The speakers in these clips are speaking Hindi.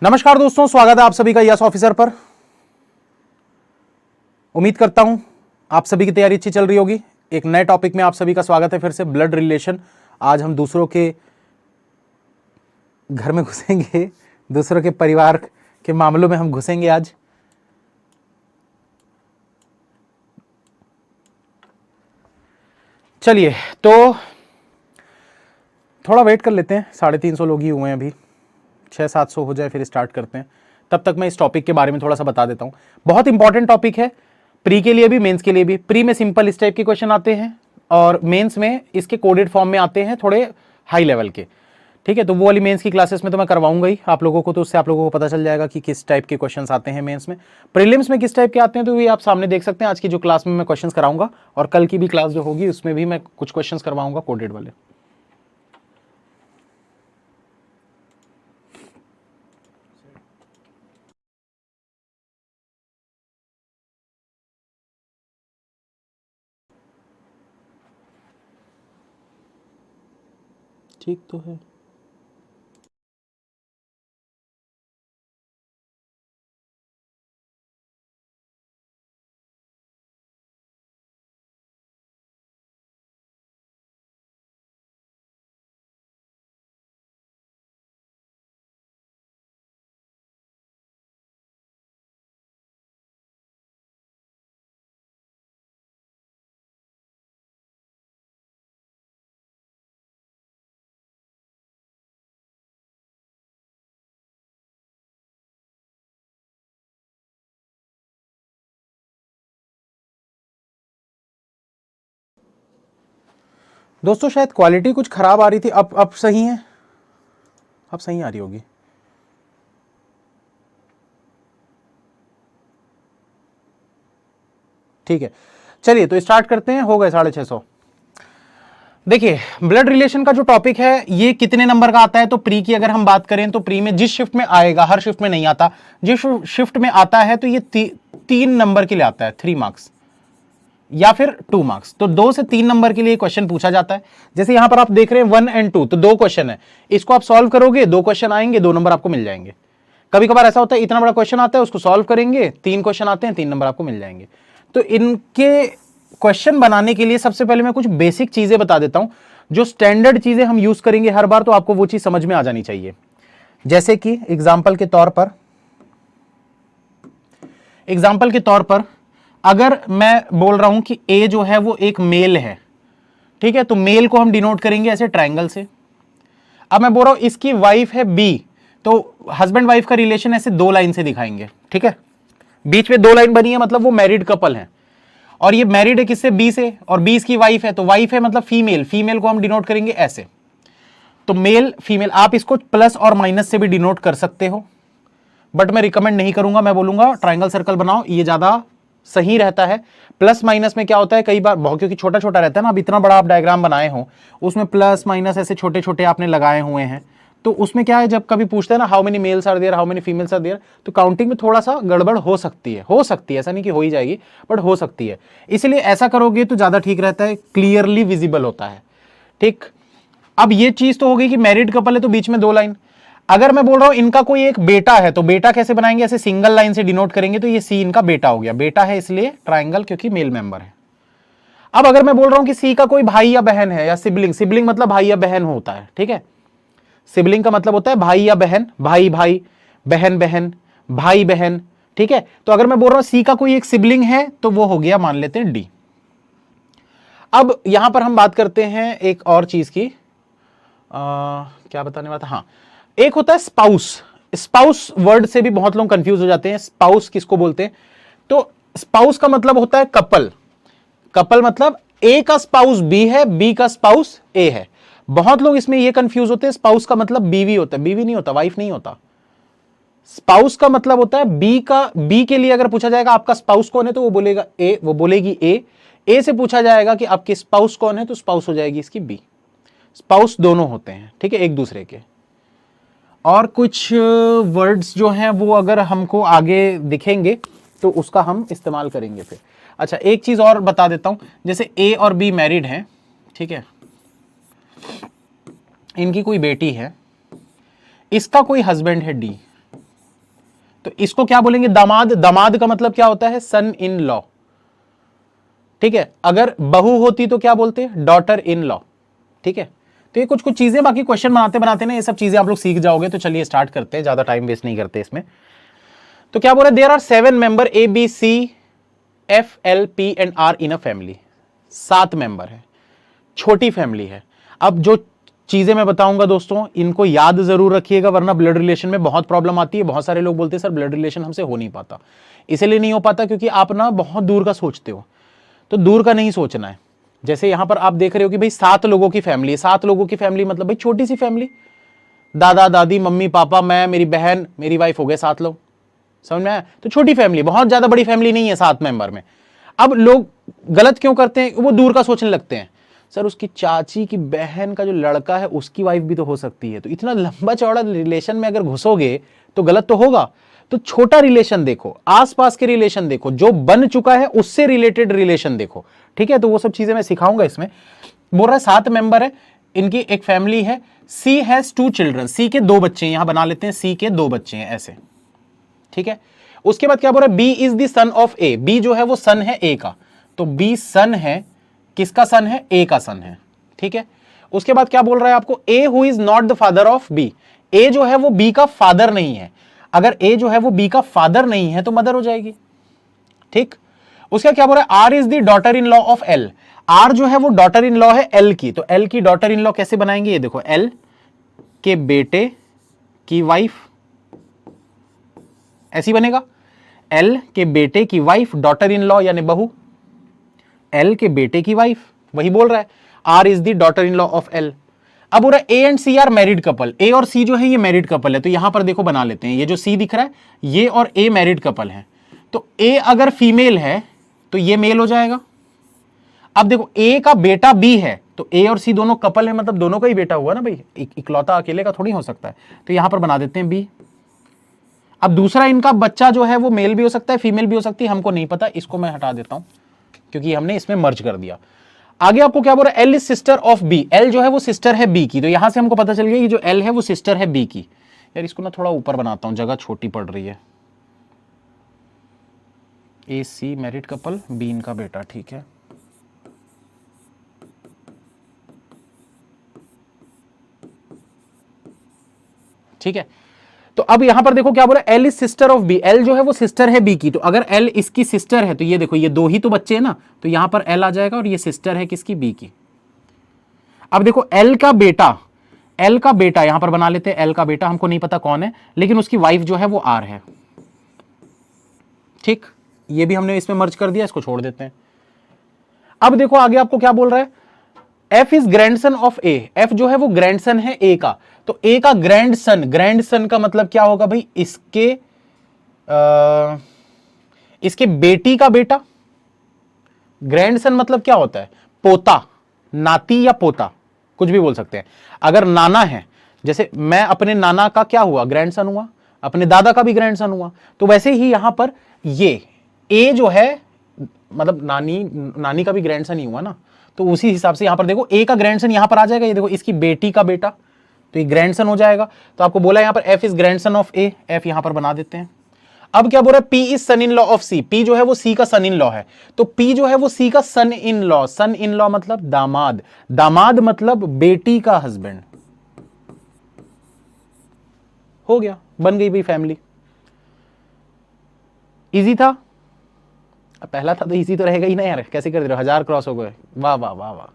नमस्कार दोस्तों, स्वागत है आप सभी का यस ऑफिसर पर। उम्मीद करता हूं आप सभी की तैयारी अच्छी चल रही होगी। एक नए टॉपिक में आप सभी का स्वागत है फिर से, ब्लड रिलेशन। आज हम दूसरों के घर में घुसेंगे, दूसरों के परिवार के मामलों में हम घुसेंगे आज। चलिए तो थोड़ा वेट कर लेते हैं, 350 लोग ही हुए हैं, अभी 600-700 हो जाए फिर स्टार्ट करते हैं। तब तक मैं इस टॉपिक के बारे में थोड़ा सा बता देता हूं। बहुत इंपॉर्टेंट टॉपिक है, प्री के लिए भी मेंस के लिए भी। प्री में सिंपल इस टाइप के क्वेश्चन आते हैं और मेंस में इसके कोडेड फॉर्म में आते हैं, थोड़े हाई लेवल के। ठीक है, तो वो वाली मेंस की क्लासेस में तो मैं करवाऊंगा ही आप लोगों को, तो उससे आप लोगों को पता चल जाएगा कि किस टाइप के क्वेश्चंस आते हैं मेंस में। प्रीलिम्स में किस टाइप के आते हैं तो ये आप सामने देख सकते हैं। आज की जो क्लास में मैं क्वेश्चंस कराऊंगा और कल की भी क्लास जो होगी उसमें भी मैं कुछ क्वेश्चंस करवाऊंगा कोडेड वाले। ठीक तो है। दोस्तों शायद क्वालिटी कुछ खराब आ रही थी, अब सही है, अब सही आ रही होगी। ठीक है, चलिए तो स्टार्ट करते हैं। हो गए 650। देखिए, ब्लड रिलेशन का जो टॉपिक है ये कितने नंबर का आता है, तो प्री की अगर हम बात करें तो प्री में जिस शिफ्ट में आएगा, हर शिफ्ट में नहीं आता, जिस शिफ्ट में आता है तो ये 3 नंबर के लिए आता है, 3 मार्क्स या फिर 2 मार्क्स। तो 2 से 3 नंबर के लिए क्वेश्चन पूछा जाता है। जैसे यहां पर आप देख रहे हैं 1 और 2, तो 2 क्वेश्चन है, इसको आप सॉल्व करोगे, 2 क्वेश्चन आएंगे, 2 नंबर आपको मिल जाएंगे। कभी कभार ऐसा होता है इतना बड़ा क्वेश्चन आता है, उसको सॉल्व करेंगे, 3 क्वेश्चन आते हैं, 3 नंबर आपको मिल जाएंगे। तो इनके क्वेश्चन बनाने के लिए सबसे पहले मैं कुछ बेसिक चीजें बता देता हूं, जो स्टैंडर्ड चीजें हम यूज करेंगे हर बार, तो आपको वो चीज समझ में आ जानी चाहिए। जैसे कि एग्जाम्पल के तौर पर अगर मैं बोल रहा हूं कि ए जो है वो एक मेल है, ठीक है, तो मेल को हम डिनोट करेंगे ऐसे ट्रायंगल से। अब मैं बोल रहा हूं इसकी वाइफ है बी, तो हस्बैंड वाइफ का रिलेशन ऐसे 2 लाइन से दिखाएंगे। ठीक है, बीच में 2 लाइन बनी है, मतलब वो मैरिड कपल है, और ये मैरिड है किससे, बी से, और बी इसकी वाइफ है, तो वाइफ है मतलब फीमेल, फीमेल को हम डिनोट करेंगे ऐसे। तो मेल फीमेल, आप इसको प्लस और माइनस से भी डिनोट कर सकते हो, बट मैं रिकमेंड नहीं करूंगा। मैं बोलूंगा ट्रायंगल सर्कल बनाओ, ये ज्यादा सही रहता है। प्लस माइनस में क्या होता है, कई बार बहुत, क्योंकि छोटा छोटा रहता है ना, अब इतना बड़ा आप डायग्राम बनाए हो, उसमें प्लस माइनस ऐसे छोटे छोटे आपने लगाए हुए हैं, तो उसमें क्या है, जब कभी पूछते हैं ना how many males are there, how many females are there, तो काउंटिंग में थोड़ा सा गड़बड़ हो सकती है, ऐसा नहीं कि हो ही जाएगी, बट हो सकती है। इसलिए ऐसा करोगे तो ज्यादा ठीक रहता है, क्लियरली विजिबल होता है। ठीक, अब ये चीज तो हो गई कि मैरिड कपल है तो बीच में 2 लाइन। अगर मैं बोल रहा हूं इनका कोई एक बेटा है, तो बेटा कैसे बनाएंगे, ऐसे सिंगल लाइन से डिनोट करेंगे, तो ये सी इनका बेटा हो गया, बेटा है इसलिए ट्रायंगल, क्योंकि मेल मेंबर है। अब अगर मैं बोल रहा हूं कि सी का कोई भाई या बहन है, या सिबलिंग, सिबलिंग मतलब भाई या बहन होता है, ठीक है, सिबलिंग का मतलब होता है भाई या बहन, भाई भाई, बहन बहन, भाई बहन। ठीक है, तो अगर मैं बोल रहा हूं सी का कोई एक सिबलिंग है, तो वो हो गया, मान लेते हैं डी। अब यहां पर हम बात करते हैं एक और चीज की, क्या बताने वाला था, हाँ, एक होता है स्पाउस। स्पाउस वर्ड से भी बहुत लोग कंफ्यूज हो जाते हैं, स्पाउस किसको बोलते हैं, तो स्पाउस का मतलब होता है कपल। कपल मतलब ए का स्पाउस बी है, बी का स्पाउस ए है। बहुत लोग इसमें ये कंफ्यूज होते हैं, स्पाउस का मतलब बीवी होता है, बीवी नहीं होता, वाइफ नहीं होता। स्पाउस का मतलब होता है बी का, बी के लिए अगर पूछा जाएगा आपका स्पाउस कौन है, तो वो बोलेगा ए, वो बोलेगी ए से पूछा जाएगा कि आपकी स्पाउस कौन है, तो स्पाउस हो जाएगी इसकी बी। स्पाउस दोनों होते हैं, ठीक है, एक दूसरे के। और कुछ वर्ड्स जो हैं वो अगर हमको आगे दिखेंगे तो उसका हम इस्तेमाल करेंगे फिर। अच्छा, एक चीज और बता देता हूं, जैसे ए और बी मैरिड हैं, ठीक है, इनकी कोई बेटी है, इसका कोई हस्बैंड है डी, तो इसको क्या बोलेंगे, दामाद। दामाद का मतलब क्या होता है, सन इन लॉ। ठीक है, अगर बहू होती तो क्या बोलते हैं, डॉटर इन लॉ। ठीक है, तो ये कुछ कुछ चीजें, बाकी क्वेश्चन बनाते बनाते ना ये सब चीजें आप लोग सीख जाओगे। तो चलिए स्टार्ट करते हैं, ज्यादा टाइम वेस्ट नहीं करते इसमें। तो क्या बोल रहे, there are 7 member A B C F L P and R in a family. 7 member है, छोटी फैमिली है। अब जो चीजें मैं बताऊंगा दोस्तों, इनको याद जरूर रखिएगा, वरना ब्लड रिलेशन में बहुत प्रॉब्लम आती है। बहुत सारे लोग बोलते हैं सर ब्लड रिलेशन हमसे हो नहीं पाता। इसलिए नहीं हो पाता क्योंकि आप ना बहुत दूर का सोचते हो। तो दूर का नहीं सोचना है। जैसे यहां पर आप देख रहे हो कि भाई 7 लोगों की फैमिली है। 7 लोगों की फैमिली मतलब भाई छोटी सी फैमिली, दादा दादी मम्मी पापा मैं मेरी बहन मेरी वाइफ, हो गए 7 लोग। समझ में आया? तो छोटी फैमिली, बहुत ज्यादा बड़ी फैमिली नहीं है 7 मेंबर में। अब लोग गलत क्यों करते हैं, वो दूर का सोचने लगते हैं। सर उसकी चाची की बहन का जो लड़का है उसकी वाइफ भी तो हो सकती है। तो इतना लंबा चौड़ा रिलेशन में अगर घुसोगे तो गलत तो होगा। तो छोटा रिलेशन देखो, आसपास के रिलेशन देखो, जो बन चुका है उससे रिलेटेड रिलेशन देखो। ठीक है, तो वो सब चीजें मैं सिखाऊंगा इसमें। बोल रहा है 7 मेंबर है, इनकी एक फैमिली है। सी हैज 2 चिल्ड्रन, सी के 2 बच्चे हैं, यहां बना लेते हैं सी के 2 बच्चे हैं ऐसे। ठीक है, उसके बाद क्या बोल रहा है, B is the son of A. B जो है वो सन है ए का, तो बी सन है, किसका सन है, ए का सन है। ठीक है, उसके बाद क्या बोल रहा है आपको, A who is not the father of B. A जो है वो बी का फादर नहीं है। अगर ए जो है वो बी का फादर नहीं है तो मदर हो जाएगी। ठीक, उसका क्या बोल रहा है, R is the daughter in law of L. R जो है वो डॉटर इन लॉ है एल की, तो एल की डॉटर इन लॉ कैसे बनाएंगे, ये देखो, एल के बेटे की वाइफ, ऐसी बनेगा। एल के बेटे की वाइफ, डॉटर इन लॉ यानी बहू, एल के बेटे की वाइफ, वही बोल रहा है, R is the daughter in law of L. अब बोल रहा है A and C are married couple. A और सी जो है ये मैरिड कपल है, तो यहां पर देखो बना लेते हैं, ये जो सी दिख रहा है ये और ए मैरिड कपल है। तो ए अगर फीमेल है तो ये मेल हो जाएगा। अब देखो ए का बेटा बी है, तो ए और सी दोनों कपल है, मतलब दोनों का ही बेटा हुआ ना भाई, इकलौता अकेले का थोड़ी हो सकता है। तो यहां पर बना देते हैं बी। अब दूसरा इनका बच्चा जो है वो मेल भी हो सकता है फीमेल भी हो सकती है, हमको नहीं पता, इसको मैं हटा देता हूं क्योंकि हमने इसमें मर्ज कर दिया। आगे आपको क्या बोल रहा है, L is sister of B. L जो है वो सिस्टर है बी की, तो यहां से हमको पता चल गया ये जो एल है वो सिस्टर है बी की। यार इसको ना थोड़ा ऊपर बनाता हूं, जगह छोटी पड़ रही है। ए सी मैरिड कपल, बी इनका बेटा। ठीक है, ठीक है, तो अब यहां पर देखो क्या बोल रहा है, L is sister of B. L जो है वो सिस्टर है बी की, तो अगर एल इसकी सिस्टर है तो ये देखो ये 2 ही तो बच्चे हैं ना, तो यहां पर एल आ जाएगा और ये सिस्टर है किसकी, बी की। अब देखो एल का बेटा, एल का बेटा यहां पर बना लेते हैं, एल का बेटा हमको नहीं पता कौन है, लेकिन उसकी वाइफ जो है वो आर है। ठीक, ये भी हमने इसमें मर्ज कर दिया, इसको छोड़ देते हैं। अब देखो आगे आपको क्या बोल रहा है, F is grandson of A. F जो है वो ग्रैंडसन है ए का, तो ए का ग्रैंडसन, ग्रैंडसन का मतलब क्या होगा भाई, इसके बेटी का बेटा। ग्रैंडसन मतलब क्या होता है, पोता, नाती या पोता, कुछ भी बोल सकते हैं। अगर नाना है, जैसे मैं अपने नाना का क्या हुआ, ग्रैंडसन हुआ, अपने दादा का भी ग्रैंडसन हुआ, तो वैसे ही यहां पर ये ए जो है मतलब नानी का भी ग्रैंडसन ही हुआ ना, तो उसी हिसाब से यहां पर देखो ए का ग्रैंडसन यहां पर आ जाएगा, ये देखो इसकी बेटी का बेटा, तो ये ग्रैंडसन हो जाएगा। तो आपको बोला यहां पर F is grandson of A, F यहां पर बना देते हैं। अब क्या बोल रहा है, P is son in law of C. P जो है वो सी का सन इन लॉ है, तो पी जो है वो सी का सन in law, sun in law मतलब दामाद, दामाद मतलब बेटी का हस्बैंड। हो गया, बन गई भाई फैमिली। इजी था, पहला था तो इजी तो रहेगा ही ना यार, कैसे कर दे रहे हो, 1000 क्रॉस हो गए, वाह वाह वाह वाह।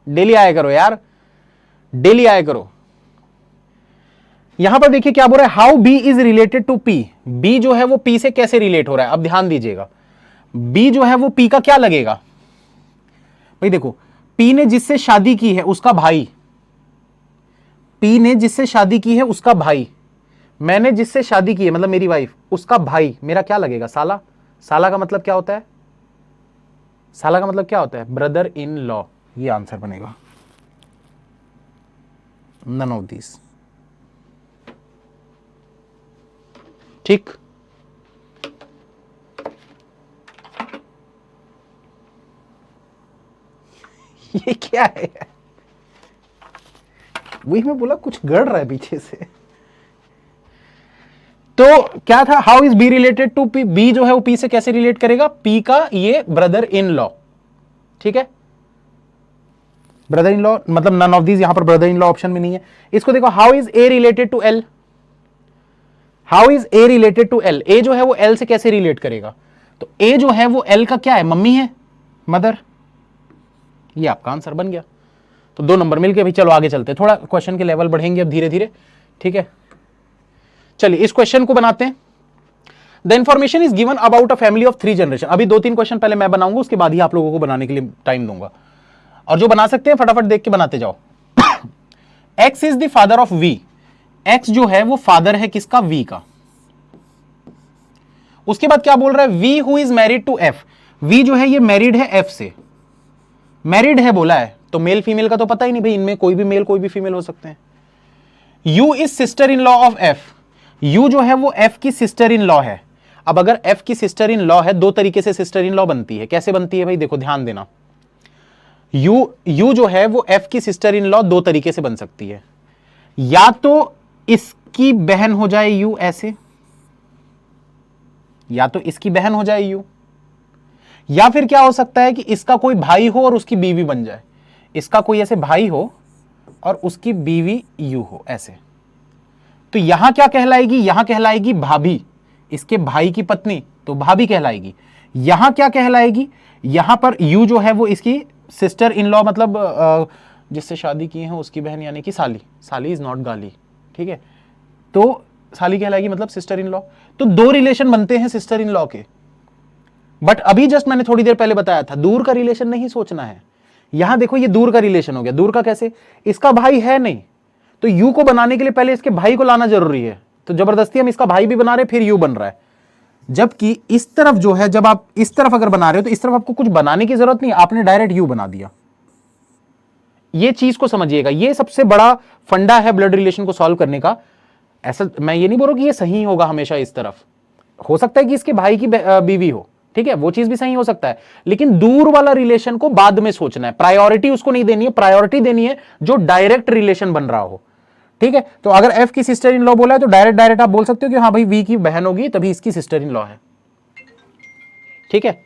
डेली आया करो यार, डेली आया करो। यहां पर देखिए क्या बोल रहा है, how B is related to P. B जो है वो पी से कैसे रिलेट हो रहा है, अब ध्यान दीजिएगा। बी जो है वो पी का क्या लगेगा भाई, देखो पी ने जिससे शादी की है उसका भाई, पी ने जिससे शादी की है उसका भाई, मैंने जिससे शादी की है मतलब मेरी वाइफ, उसका भाई मेरा क्या लगेगा, साला। साला का मतलब क्या होता है, साला का मतलब क्या होता है, ब्रदर इन लॉ। ये आंसर बनेगा, नन ऑफ दिस। ठीक, ये क्या है, वही मैं बोला कुछ गड़ रहा है पीछे से। तो क्या था, how is B related to P, B जो है वो पी से कैसे रिलेट करेगा, पी का ये ब्रदर इन लॉ, ठीक है, ब्रदर इन लॉ मतलब नन ऑफ दीज, यहां पर ब्रदर इन लॉ ऑप्शन में नहीं है। इसको देखो, how is A related to L, how is A related to L, A जो है वो एल से कैसे रिलेट करेगा, तो ए जो है वो एल का क्या है, मम्मी है, मदर, ये आपका आंसर बन गया। तो 2 नंबर मिल गए भाई। चलो आगे चलते हैं, थोड़ा क्वेश्चन के लेवल बढ़ेंगे अब धीरे धीरे, ठीक है। चलिए इस क्वेश्चन को बनाते हैं। The information is given about a family of 3 generation. अभी 2-3 क्वेश्चन पहले मैं बनाऊंगा, उसके बाद ही आप लोगों को बनाने के लिए टाइम दूंगा, और जो बना सकते हैं फटाफट देख के बनाते जाओ। X is the father of V, X जो है वो फादर है किसका, वी का। उसके बाद क्या बोल रहा है, V who is married to F, V जो है ये मैरिड है एफ से, मैरिड है बोला है, तो मेल फीमेल का तो पता ही नहीं भाई, इनमें कोई भी मेल कोई भी फीमेल हो सकते हैं। You is sister in law of F, you जो है वो एफ की सिस्टर इन लॉ है। अब अगर एफ की सिस्टर इन लॉ है, 2 तरीके से सिस्टर इन लॉ बनती है, कैसे बनती है भाई, देखो ध्यान देना, यू जो है वो एफ की सिस्टर इन लॉ 2 तरीके से बन सकती है, या तो इसकी बहन हो जाए यू ऐसे, या तो इसकी बहन हो जाए यू, या फिर क्या हो सकता है कि इसका कोई भाई हो और उसकी बीवी बन जाए, इसका कोई ऐसे भाई हो और उसकी बीवी यू हो ऐसे। तो यहां क्या कहलाएगी, यहां कहलाएगी भाभी, इसके भाई की पत्नी, तो भाभी कहलाएगी। यहां क्या कहलाएगी, यहां पर यू जो है वो इसकी सिस्टर इन लॉ, मतलब जिससे शादी की है उसकी बहन, यानी कि साली, साली इज नॉट गाली, ठीक है, तो साली कहलाएगी मतलब सिस्टर इन लॉ। तो 2 रिलेशन बनते हैं सिस्टर इन लॉ के, बट अभी जस्ट मैंने थोड़ी देर पहले बताया था दूर का रिलेशन नहीं सोचना है। यहां देखो ये दूर का रिलेशन हो गया, दूर का कैसे, इसका भाई है नहीं, तो यू को बनाने के लिए पहले इसके भाई को लाना जरूरी है, तो जबरदस्ती हम इसका भाई भी बना रहे फिर यू बन रहा है। जबकि इस तरफ जो है, जब आप इस तरफ अगर बना रहे हो तो इस तरफ आपको कुछ बनाने की जरूरत नहीं, आपने डायरेक्ट यू बना दिया। ये चीज को समझिएगा, ये सबसे बड़ा फंडा है ब्लड रिलेशन को सॉल्व करने का। ऐसा मैं ये नहीं बोल रहा कि ये सही होगा हमेशा, इस तरफ हो सकता है कि इसके भाई की बीवी हो, ठीक है, वो चीज भी सही हो सकता है, लेकिन दूर वाला रिलेशन को बाद में सोचना है, प्रायोरिटी उसको नहीं देनी है, प्रायोरिटी देनी है जो डायरेक्ट रिलेशन बन रहा हो, ठीक है। तो अगर एफ की सिस्टर इन लॉ बोला है तो डायरेक्ट आप बोल सकते हो कि हाँ भाई वी की बहन होगी तभी इसकी सिस्टर इन लॉ है, ठीक है।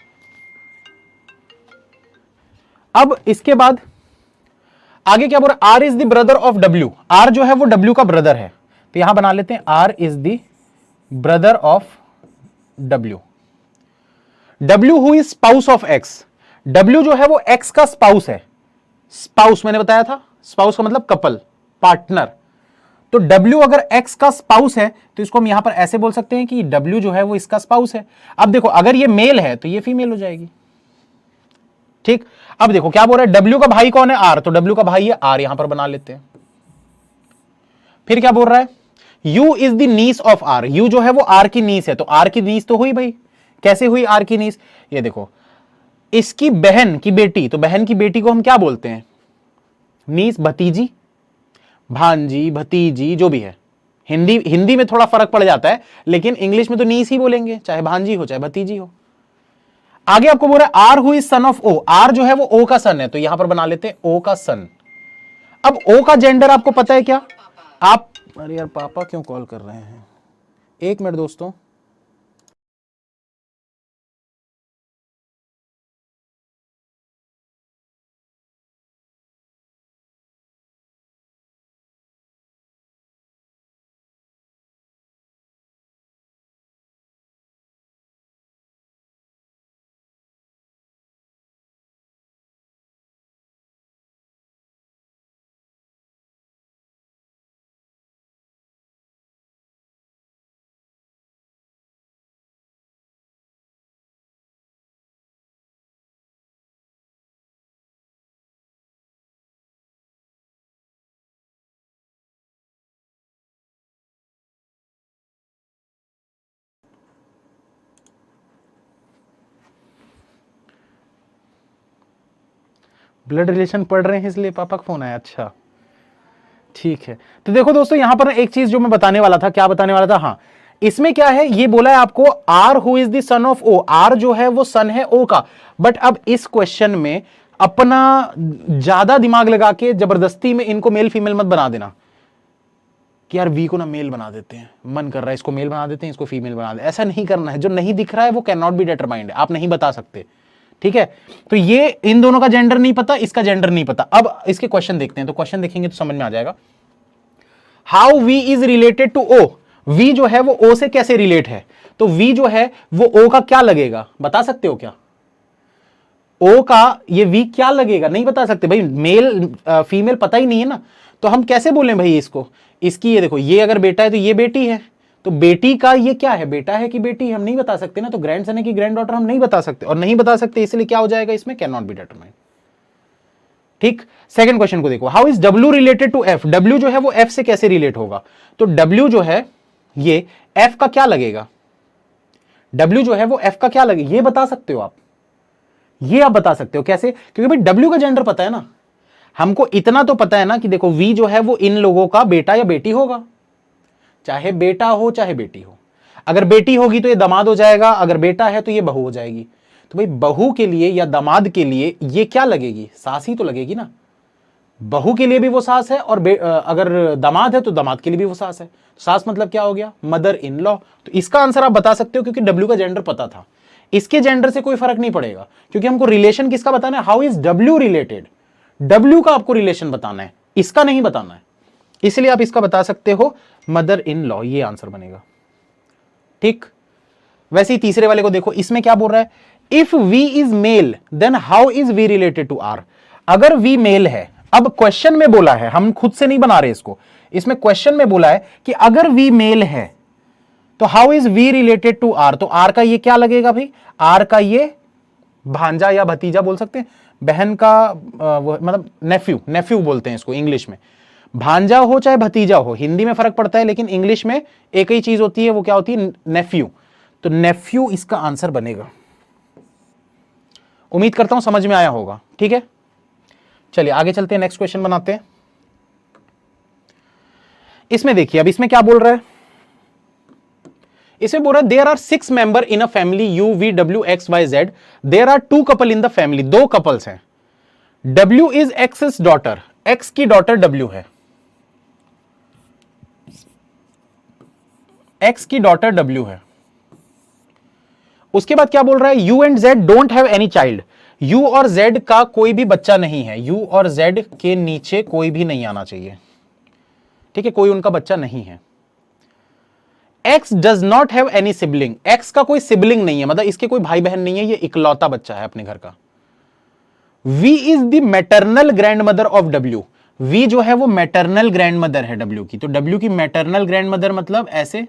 अब इसके बाद आगे क्या बोल रहा है, R is the brother of W, R जो है वो डब्ल्यू का ब्रदर है, तो यहां बना लेते हैं R is the brother of W. W who is spouse of X, W जो है वो एक्स का स्पाउस है, स्पाउस मैंने बताया था, स्पाउस का मतलब कपल, पार्टनर। तो डब्ल्यू अगर एक्स का स्पाउस है तो इसको हम यहां पर ऐसे बोल सकते हैं कि डब्ल्यू जो है वो इसका स्पाउस है। अब देखो अगर ये मेल है तो ये फीमेल हो जाएगी, ठीक। अब देखो क्या बोल रहा है, डब्ल्यू का भाई कौन है, आर, तो डब्ल्यू का भाई है आर, यहां पर बना लेते हैं। फिर क्या बोल रहा है, U is the niece of R, U जो है वो आर की नीस है, तो आर की नीस तो हुई भाई, कैसे हुई आर की नीस, ये देखो इसकी बहन की बेटी, तो बहन की बेटी को हम क्या बोलते हैं, नीस, भतीजी, भांजी, भतीजी, जो भी है। हिंदी में थोड़ा फर्क पड़ जाता है, लेकिन इंग्लिश में तो नीस ही बोलेंगे, चाहे भांजी हो चाहे भतीजी हो। आगे आपको बोल रहा है R who is son of O, R जो है वो ओ का सन है, तो यहां पर बना लेते हैं ओ का सन। अब ओ का जेंडर आपको पता है क्या, आप, अरे यार पापा क्यों कॉल कर रहे हैं, 1 मिनट दोस्तों। ब्लड रिलेशन पढ़ रहे हैं इसलिए पापा का फोन आया, अच्छा ठीक है। तो देखो दोस्तों यहां पर एक चीज जो मैं बताने वाला था, क्या बताने वाला था, हाँ इसमें क्या है, ये बोला है आपको R who is the son of O, R जो है वो सन है ओ का। बट अब इस क्वेश्चन में अपना ज्यादा दिमाग लगा के जबरदस्ती में इनको मेल फीमेल मत बना देना कि यार वी को ना मेल बना देते हैं, मन कर रहा है इसको मेल बना देते हैं, इसको फीमेल बना देते हैं। ऐसा नहीं करना है, जो नहीं दिख रहा है वो कैन नॉट बी डिटरमाइंड है, आप नहीं बता सकते, ठीक है। तो ये इन दोनों का जेंडर नहीं पता, इसका जेंडर नहीं पता। अब इसके क्वेश्चन देखते हैं, तो क्वेश्चन देखेंगे तो समझ में आ जाएगा। How V is related to O, V जो है वो ओ से कैसे रिलेट है, तो वी जो है वो ओ का क्या लगेगा, बता सकते हो क्या? ओ का ये वी क्या लगेगा, नहीं बता सकते भाई, मेल फीमेल पता ही नहीं है ना, तो हम कैसे बोलें भाई इसको, इसकी ये देखो, ये अगर बेटा है तो ये बेटी है, तो बेटी का ये क्या है, बेटा है कि बेटी, हम नहीं बता सकते ना, तो ग्रैंडसन है कि ग्रैंड डॉटर हम नहीं बता सकते, और नहीं बता सकते इसलिए क्या हो जाएगा इसमें, कैन नॉट बी डिटरमाइंड, ठीक। सेकंड क्वेश्चन को देखो, how is W related to F, W जो है वो एफ से कैसे रिलेट होगा, तो डब्ल्यू जो है ये एफ का क्या लगेगा, डब्ल्यू जो है वो एफ का क्या लगेगा, ये बता सकते हो आप, ये आप बता सकते हो कैसे, क्योंकि भाई डब्ल्यू का जेंडर पता है ना, हमको इतना तो पता है ना कि देखो वी जो है वो इन लोगों का बेटा या बेटी होगा, चाहे बेटा हो चाहे बेटी हो, अगर बेटी होगी तो ये दामाद हो जाएगा, अगर बेटा है तो ये बहू हो जाएगी, तो भाई बहू के लिए या दामाद के लिए ये क्या लगेगी, सास ही तो लगेगी ना, बहू के लिए भी वो सास है, और अगर दामाद है तो दामाद के लिए भी वो सास है, सास मतलब क्या हो गया, मदर इन लॉ। तो इसका आंसर आप बता सकते हो क्योंकि डब्ल्यू का जेंडर पता था, इसके जेंडर से कोई फर्क नहीं पड़ेगा, क्योंकि हमको रिलेशन किसका बताना है, how is W related, W का आपको रिलेशन बताना है, इसका नहीं बताना है, इसलिए आप इसका बता सकते हो मदर इन लॉ, ये आंसर बनेगा, ठीक। वैसे ही तीसरे वाले को देखो, इसमें क्या बोल रहा है, if V is male then how is V related to R, अगर वी मेल है, अब क्वेश्चन में बोला है, हम खुद से नहीं बना रहे इसको, इसमें क्वेश्चन में बोला है कि अगर वी मेल है तो how is V related to R, तो आर का ये क्या लगेगा भाई, आर का ये भांजा या भतीजा बोल सकते हैं, बहन का मतलब नेफ्यू, नेफ्यू बोलते हैं इसको इंग्लिश में, भांजा हो चाहे भतीजा हो, हिंदी में फर्क पड़ता है लेकिन इंग्लिश में एक ही चीज होती है, वो क्या होती है, नेफ्यू, तो नेफ्यू इसका आंसर बनेगा। उम्मीद करता हूं समझ में आया होगा, ठीक है। चलिए आगे चलते हैं, नेक्स्ट क्वेश्चन बनाते हैं। इसमें देखिए, अब इसमें क्या बोल रहा है, इसमें बोल रहा है there are 6 member in a family U V W X Y Z, there are 2 couple in the family, 2 couples हैं, W is X daughter, X की डॉटर डब्ल्यू है, एक्स की डॉटर डब्ल्यू है। उसके बाद क्या बोल रहा है, U and Z don't have any child, U और जेड का कोई भी बच्चा नहीं है, यू और जेड के नीचे कोई भी नहीं आना चाहिए, ठीक है, कोई उनका बच्चा नहीं है। X does not have any sibling, x का कोई सिबलिंग नहीं है, मतलब इसके कोई भाई बहन नहीं है, ये इकलौता बच्चा है अपने घर का। V is the maternal grandmother of W, V जो है वो मैटरनल ग्रैंड मदर है डब्ल्यू की, तो डब्ल्यू की मैटरनल ग्रैंड मदर मतलब ऐसे,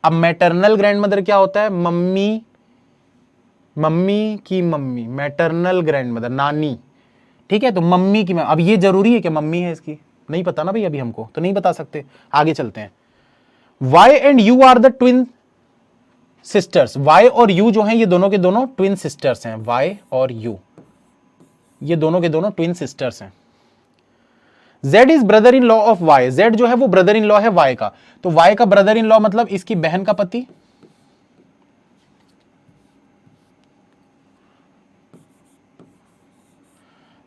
अब मैटरनल ग्रैंड मदर क्या होता है, मम्मी, मम्मी की मम्मी, मैटरनल ग्रैंड मदर नानी, ठीक है, तो मम्मी की, अब ये जरूरी है कि मम्मी है इसकी, नहीं पता ना भाई अभी हमको, तो नहीं बता सकते, आगे चलते हैं। Y and U are the twin sisters, Y और U जो हैं ये दोनों के दोनों ट्विन सिस्टर्स हैं, Y और U ये दोनों के दोनों ट्विन सिस्टर्स हैं। Z is brother in law of Y, Z जो है वो ब्रदर इन लॉ है Y का, तो Y का ब्रदर इन लॉ मतलब इसकी बहन का पति,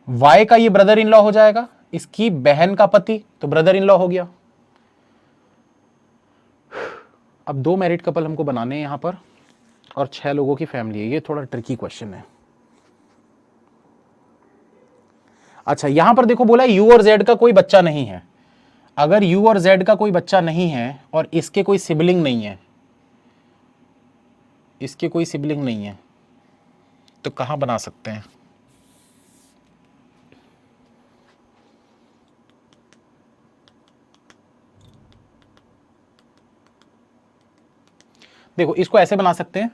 Y का ये ब्रदर इन लॉ हो जाएगा, इसकी बहन का पति, तो ब्रदर इन लॉ हो गया। अब 2 मैरिड कपल हमको बनाने हैं यहां पर, और 6 लोगों की फैमिली है, ये थोड़ा ट्रिकी क्वेश्चन है। अच्छा यहां पर देखो बोला यू और जेड का कोई बच्चा नहीं है, अगर यू और जेड का कोई बच्चा नहीं है और इसके कोई सिबलिंग नहीं है, इसके कोई सिबलिंग नहीं है, तो कहां बना सकते हैं, देखो इसको ऐसे बना सकते हैं,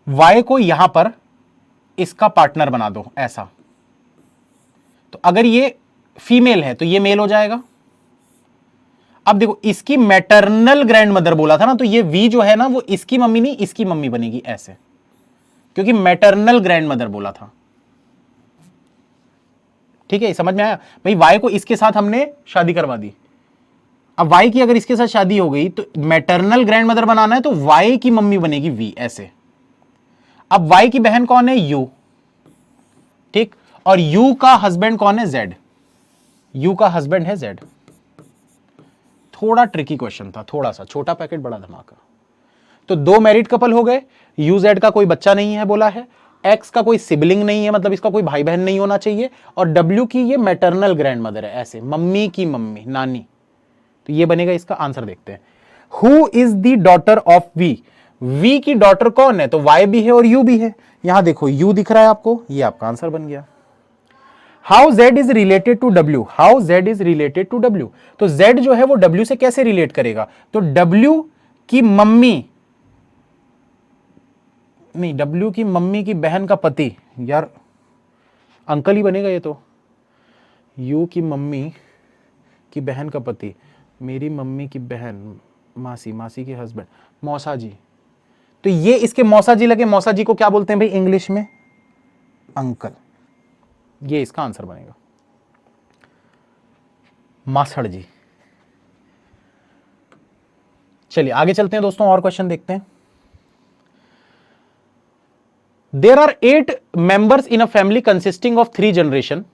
Y को यहां पर इसका पार्टनर बना दो ऐसा, तो अगर ये फीमेल है तो ये मेल हो जाएगा। अब देखो इसकी मैटरनल ग्रैंड मदर बोला था ना, तो ये V जो है ना वो इसकी मम्मी नहीं इसकी मम्मी बनेगी ऐसे, क्योंकि मैटरनल ग्रैंड मदर बोला था, ठीक है, समझ में आया भाई। Y को इसके साथ हमने शादी करवा दी, अब Y की अगर इसके साथ शादी हो गई तो मैटरनल ग्रैंड मदर बनाना है, तो Y की मम्मी बनेगी V ऐसे। अब Y की बहन कौन है, U, ठीक, और U का हस्बैंड कौन है, Z, यू का हस्बैंड है जेड। थोड़ा ट्रिकी क्वेश्चन था, थोड़ा सा, छोटा पैकेट बड़ा धमाका। तो दो मैरिड कपल हो गए, यू जेड का कोई बच्चा नहीं है बोला है, एक्स का कोई सिबलिंग नहीं है, मतलब इसका कोई भाई बहन नहीं होना चाहिए, और डब्ल्यू की ये मैटरनल ग्रैंडमदर है, ऐसे मम्मी की मम्मी, नानी। तो ये बनेगा इसका आंसर। देखते हैं, who is the daughter of V. V की डॉटर कौन है? तो वाई भी है और यू भी है। यहां देखो यू दिख रहा है आपको, ये आपका आंसर बन गया। How Z is related to W. How Z is related to W, तो जेड जो है वो डब्ल्यू से कैसे रिलेट करेगा? तो डब्ल्यू की मम्मी, नहीं, डब्ल्यू की मम्मी की बहन का पति, यार अंकल ही बनेगा ये तो। यू की मम्मी की बहन का पति, मेरी मम्मी की बहन, मासी, मासी की हस्बैंड, मौसा जी। तो ये इसके मौसा जी लगे। मौसा जी को क्या बोलते हैं भाई इंग्लिश में? अंकल। ये इसका आंसर बनेगा, मासड़ जी। चलिए आगे चलते हैं दोस्तों, और क्वेश्चन देखते हैं। There are 8 members in a family consisting of 3 generation.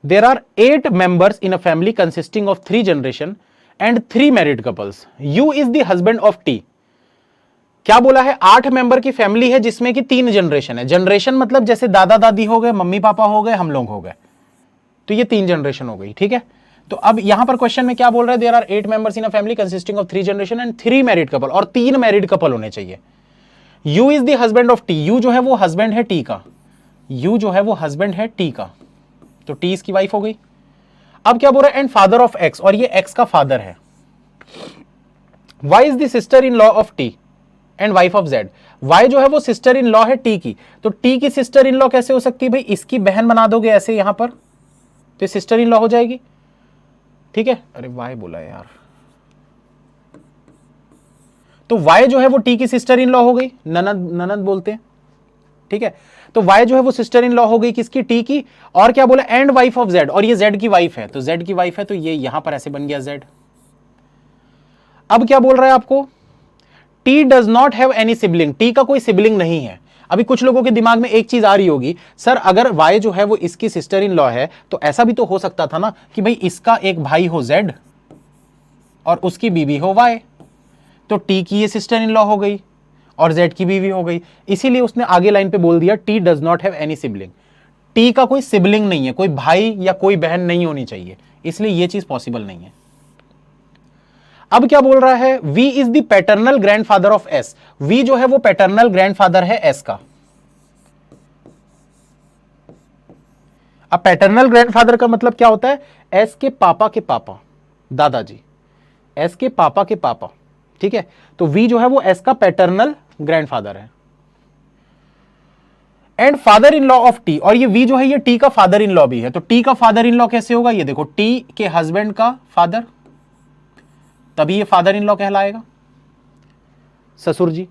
There are 8 members in a family consisting of 3 generation and 3 married couples. You is the husband of T. क्या बोला है? 8 मेंबर की फैमिली है जिसमें कि 3 जनरेशन है। जनरेशन मतलब जैसे दादा दादी हो गए, मम्मी पापा हो गए, हम लोग हो गए, तो ये 3 जनरेशन हो गई, ठीक है। तो अब यहां पर क्वेश्चन में क्या बोल रहा है? There are 8 members in a family consisting of 3 generation and 3 married couple, और 3 मैरिड कपल होने चाहिए। U is the husband of T. U जो है वो हस्बैंड है टी का। यू जो है वो हस्बैंड है टी का, तो टी इसकी वाइफ हो गई। अब क्या बोल रहा है? एंड फादर ऑफ एक्स, और ये एक्स का फादर है। Y is the sister in law of T and wife of Z. Y जो है वो सिस्टर इन लॉ है टी की, तो टी की सिस्टर इन लॉ कैसे हो सकती है भाई? इसकी बहन बना दोगे ऐसे यहां पर, तो सिस्टर इन लॉ हो जाएगी, ठीक है। अरे वाई बोला यार, तो वाई जो है वो टी की सिस्टर इन लॉ हो गई, ननद, ननद बोलते हैं, ठीक है। तो वाई जो है वो सिस्टर इन लॉ हो गई किसकी? टी की। और क्या बोला? एंड वाइफ ऑफ जेड, और ये जेड की वाइफ है, तो जेड की वाइफ है, तो ये यहां पर ऐसे बन गया जेड। अब क्या बोल रहा है आपको? T does not have any sibling. T का कोई सिबलिंग नहीं है। अभी कुछ लोगों के दिमाग में एक चीज आ रही होगी, सर अगर वाई जो है वो इसकी सिस्टर इन लॉ है, तो ऐसा भी तो हो सकता था ना कि भाई इसका एक भाई हो जेड और उसकी बीवी हो वाई, तो टी की ये सिस्टर इन लॉ हो गई और जेड की बीवी हो गई। इसीलिए उसने आगे लाइन पे बोल दिया T does not have any sibling. T का कोई सिबलिंग नहीं है, कोई भाई या कोई बहन नहीं होनी चाहिए, इसलिए ये चीज पॉसिबल नहीं है। अब क्या बोल रहा है? V is the paternal grandfather of S. V जो है वो पैटर्नल ग्रैंडफादर है एस का। अब पैटर्नल ग्रैंडफादर का मतलब क्या होता है? एस के पापा के पापा, दादाजी, एस के पापा के पापा, ठीक है। तो वी जो है वो एस का पैटर्नल ग्रैंडफादर है। And father in law of T, और ये वी जो है ये टी का फादर इन लॉ भी है। तो टी का फादर इन लॉ कैसे होगा? ये देखो, टी के हस्बैंड का फादर, तभी ये फादर इन लॉ कहलाएगा, ससुर जी।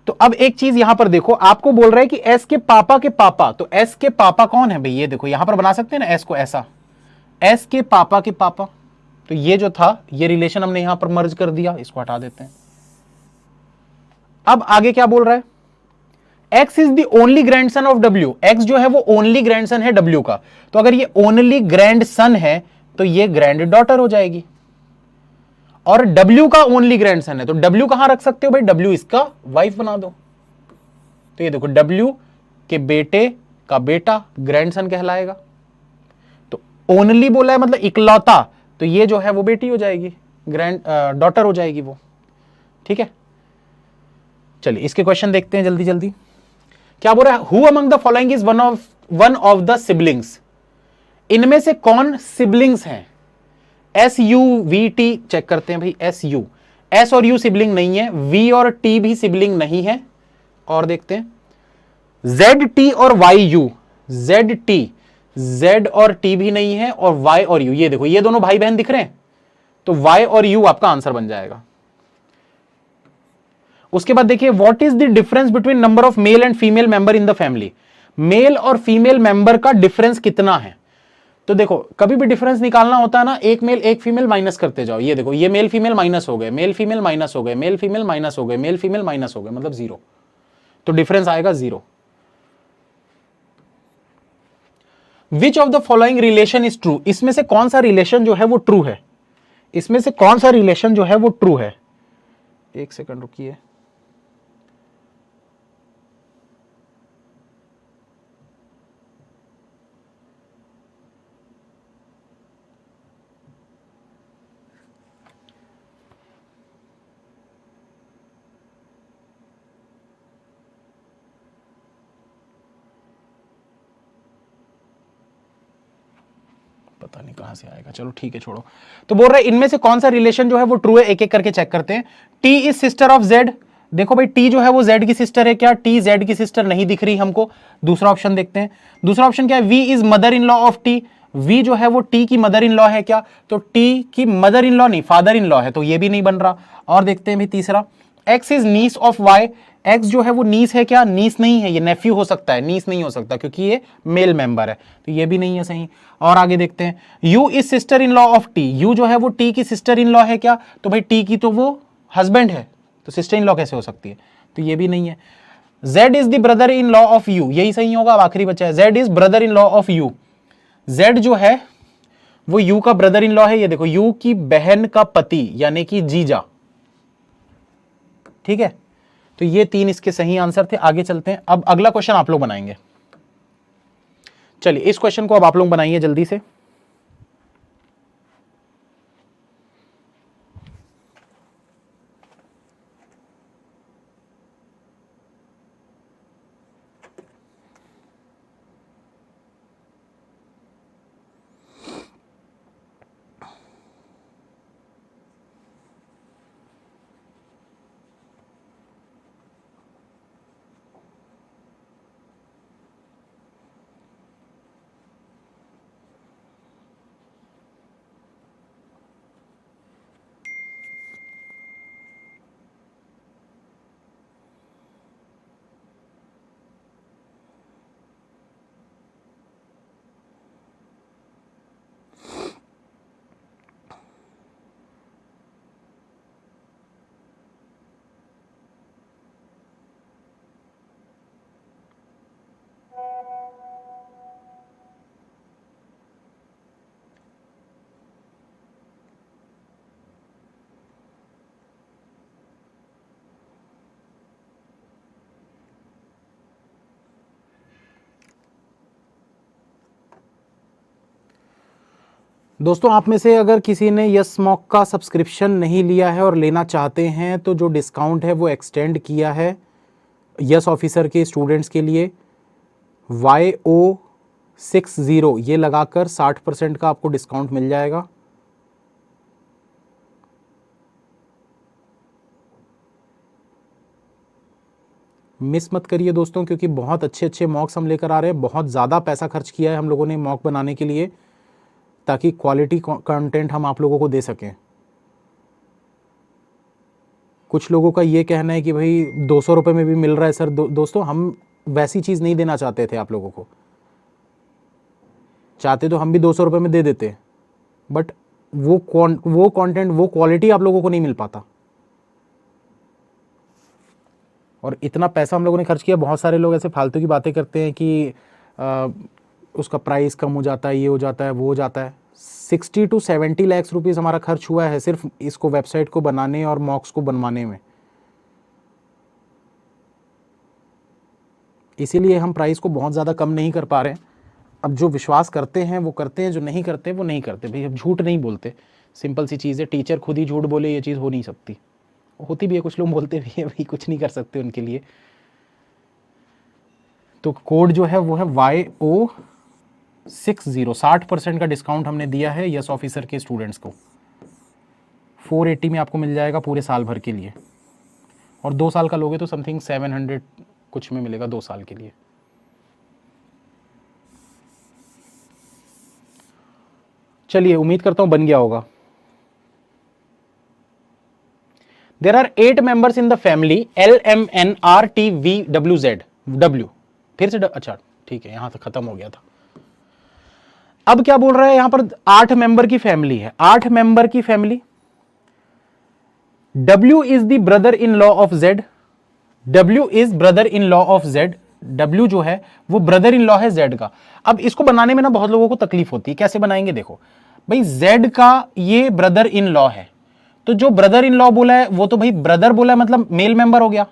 तो अब एक चीज यहां पर देखो, आपको बोल रहा है कि एस के पापा के पापा, तो एस के पापा कौन है भाई? ये देखो यहां पर बना सकते हैं ना एस को ऐसा, एस के पापा के पापा। तो ये जो था ये रिलेशन हमने यहां पर मर्ज कर दिया, इसको हटा देते हैं। अब आगे क्या बोल रहा है? X is the only grandson of W. X जो है वो ओनली ग्रैंडसन है डब्ल्यू का, तो अगर ये ओनली ग्रैंडसन है तो ये ग्रैंड डॉटर हो जाएगी। और डब्ल्यू का ओनली ग्रैंडसन है, तो डब्ल्यू कहां रख सकते हो भाई? डब्ल्यू इसका वाइफ बना दो। तो ये देखो, डब्ल्यू के बेटे का बेटा ग्रैंडसन कहलाएगा। तो ओनली बोला है मतलब इकलौता, तो ये जो है वो बेटी हो जाएगी, ग्रैंड डॉटर हो जाएगी वो, ठीक है। चलिए इसके क्वेश्चन देखते हैं जल्दी जल्दी। क्या बोल रहा है? Who among the following is one of the siblings. इनमें से कौन सिबलिंग्स हैं? S U V T check करते हैं भाई। एस यू, एस और यू सिबलिंग नहीं है, वी और टी भी सिबलिंग नहीं है। और देखते हैं जेड टी और why you. Z T, Z और टी भी नहीं है, और वाई और यू, ये देखो ये दोनों भाई बहन दिख रहे हैं, तो वाई और यू आपका आंसर बन जाएगा। उसके बाद देखिए, what is the difference between number of male and female member in the family. Male और फीमेल मेंबर का डिफरेंस कितना है? तो देखो कभी भी डिफरेंस निकालना होता है ना, एक मेल एक फीमेल माइनस करते जाओ। ये देखो, ये मेल फीमेल माइनस हो गए, मेल फीमेल माइनस हो गए, मेल फीमेल माइनस हो गए, मेल फीमेल माइनस हो गए, मतलब 0, तो डिफरेंस आएगा 0। Which of the following relation is true, इसमें से कौन सा रिलेशन जो है वो ट्रू है, इसमें से कौन सा रिलेशन जो है वो ट्रू है। एक सेकंड रुकिए, पता नहीं कहां से आएगा, चलो ठीक है छोड़ो। तो बोल रहे इनमें से कौन सा रिलेशन जो है वो ट्रू है, एक एक करके चेक करते हैं। T is sister of Z, देखो भाई टी जो है वो जेड की सिस्टर है क्या, टी जेड की सिस्टर नहीं दिख रही हमको। दूसरा ऑप्शन देखते हैं, दूसरा ऑप्शन क्या है, V is mother in law of T, V जो है वो टी की मदर इन लॉ है क्या, तो टी की मदर इन लॉ नहीं फादर इन लॉ है, तो ये भी नहीं बन रहा। और देखते हैं भाई तीसरा, X is niece of Y, X जो है वो नीस है क्या, नीस नहीं है, ये नेफ्यू हो सकता है, नीस नहीं हो सकता क्योंकि ये मेल मेंबर है, तो ये भी नहीं है सही। और आगे देखते हैं, you is sister in law of T, U जो है वो टी की सिस्टर इन लॉ है क्या, तो भाई टी की तो वो हस्बैंड है, तो सिस्टर इन लॉ कैसे हो सकती है, तो ये भी नहीं है। Z is the brother in law of you, यही सही होगा, अब आखिरी बचा है, Z is brother in law of you, Z जो है वो यू का ब्रदर इन लॉ है, ये देखो यू की बहन का पति यानी कि जीजा, ठीक है। तो ये तीन इसके सही आंसर थे। आगे चलते हैं, अब अगला क्वेश्चन आप लोग बनाएंगे। चलिए इस क्वेश्चन को अब आप लोग बनाइए जल्दी से। दोस्तों आप में से अगर किसी ने यस मॉक का सब्सक्रिप्शन नहीं लिया है और लेना चाहते हैं तो जो डिस्काउंट है वो एक्सटेंड किया है यस ऑफिसर के स्टूडेंट्स के लिए, YO60 ये लगाकर 60% का आपको डिस्काउंट मिल जाएगा। मिस मत करिए दोस्तों, क्योंकि बहुत अच्छे अच्छे मॉक्स हम लेकर आ रहे हैं, बहुत ज़्यादा पैसा खर्च किया है हम लोगों ने मॉक बनाने के लिए ताकि क्वालिटी कंटेंट हम आप लोगों को दे सकें। कुछ लोगों का ये कहना है कि भाई 200 रुपये में भी मिल रहा है सर। दोस्तों हम वैसी चीज़ नहीं देना चाहते थे आप लोगों को, चाहते तो हम भी 200 रुपये में दे देते, बट वो कंटेंट वो क्वालिटी आप लोगों को नहीं मिल पाता। और इतना पैसा हम लोगों ने खर्च किया। बहुत सारे लोग ऐसे फालतू की बातें करते हैं कि उसका प्राइस कम हो जाता है, ये हो जाता है, वो हो जाता है। 60 to 70 लाख रुपीज़ हमारा खर्च हुआ है सिर्फ इसको वेबसाइट को बनाने और मॉक्स को बनवाने में। इसीलिए हम प्राइस को बहुत ज़्यादा कम नहीं कर पा रहे हैं। अब जो विश्वास करते हैं वो करते हैं, जो नहीं करते वो नहीं करते। भाई अब झूठ नहीं बोलते, सिंपल सी चीज़ है। टीचर खुद ही झूठ बोले ये चीज़ हो नहीं सकती, होती भी है, कुछ लोग बोलते भी है, भाई कुछ नहीं कर सकते उनके लिए। तो कोड जो है वो है YO60, 60% का डिस्काउंट हमने दिया है यस ऑफिसर के स्टूडेंट्स को। 480 में आपको मिल जाएगा पूरे साल भर के लिए, और 2 साल का लोगे तो समथिंग 700 कुछ में मिलेगा 2 साल के लिए। चलिए उम्मीद करता हूं बन गया होगा। There are 8 members in the family LMNRTVWZ W, फिर से अच्छा ठीक है, यहां से खत्म हो गया था। अब क्या बोल रहा है यहां पर, 8 मेंबर की फैमिली है, 8 मेंबर की family. W is the brother in law of Z, W is brother in law of Z, W जो है वो ब्रदर इन लॉ है Z का। अब इसको बनाने में ना बहुत लोगों को तकलीफ होती है, कैसे बनाएंगे? देखो भाई, Z का ये ब्रदर इन लॉ है, तो जो ब्रदर इन लॉ बोला है वो तो भाई ब्रदर बोला है, मतलब मेल मेंबर हो गया,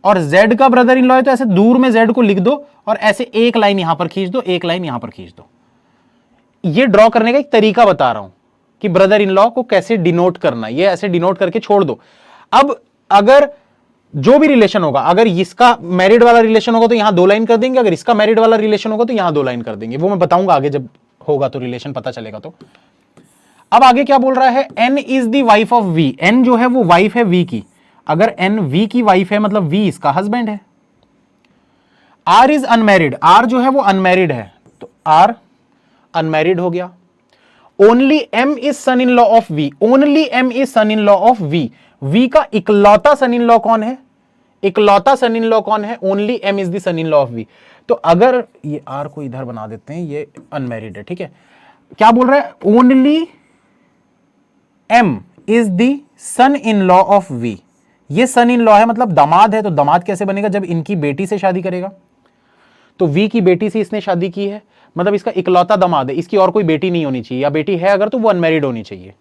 और Z का ब्रदर इन लॉ है तो ऐसे दूर में Z को लिख दो और ऐसे एक लाइन यहां पर खींच दो, एक लाइन यहां पर खींच दो। ये ड्रॉ करने का एक तरीका बता रहा हूं कि ब्रदर इन लॉ को कैसे डिनोट करना, ये ऐसे डिनोट करके छोड़ दो। अब अगर जो भी रिलेशन होगा, अगर इसका मैरिड वाला रिलेशन होगा तो यहां 2 लाइन कर देंगे, अगर इसका मैरिड वाला रिलेशन होगा तो यहां 2 लाइन कर देंगे, वो मैं बताऊंगा आगे जब होगा तो रिलेशन पता चलेगा। तो अब आगे क्या बोल रहा है? N is the wife of V। N जो है वो वाइफ है V की। अगर N V की वाइफ है मतलब V इसका हस्बैंड है। R इज अनमैरिड, R जो है वो अनमैरिड है, तो R अनमैरिड हो गया। Only M is son in law of V, only M is son in law of V। V का इकलौता सन इन लॉ कौन है? इकलौता सन इन लॉ कौन है? Only M is the son in law of V। तो अगर ये R को इधर बना देते हैं, ये अनमैरिड है, ठीक है। क्या बोल रहा है? Only M is the son in law of V। ये सन इन लॉ है मतलब दामाद है, तो दामाद कैसे बनेगा? जब इनकी बेटी से शादी करेगा, तो V की बेटी से इसने शादी की है, मतलब इसका इकलौता दामाद है, इसकी और कोई बेटी नहीं होनी चाहिए, या बेटी है अगर तो वो अनमैरिड होनी चाहिए।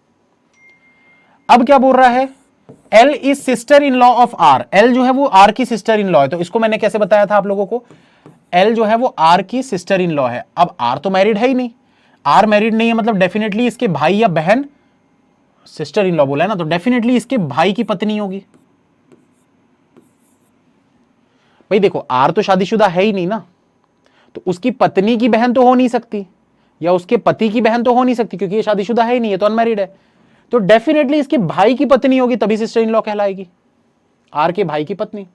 अब क्या बोल रहा है? L is sister in law of R। L जो है वो R की सिस्टर इन लॉ है, तो इसको मैंने कैसे बताया था आप लोगों को? L जो है वो R की सिस्टर इन लॉ है। अब R तो मैरिड है ही नहीं, R मैरिड नहीं है मतलब डेफिनेटली इसके भाई या बहन, सिस्टर इन लॉ बोला है ना, तो डेफिनेटली इसके भाई की पत्नी होगी। भाई देखो, R तो शादीशुदा है ही नहीं ना, तो उसकी पत्नी की बहन तो हो नहीं सकती, या उसके पति की बहन तो हो नहीं सकती, क्योंकि ये शादीशुदा है ही नहीं, ये तो अनमैरिड है। तो डेफिनेटली इसके भाई की पत्नी होगी, तभी सिस्टर इन लॉ कहलाएगी, R के भाई की पत्नी।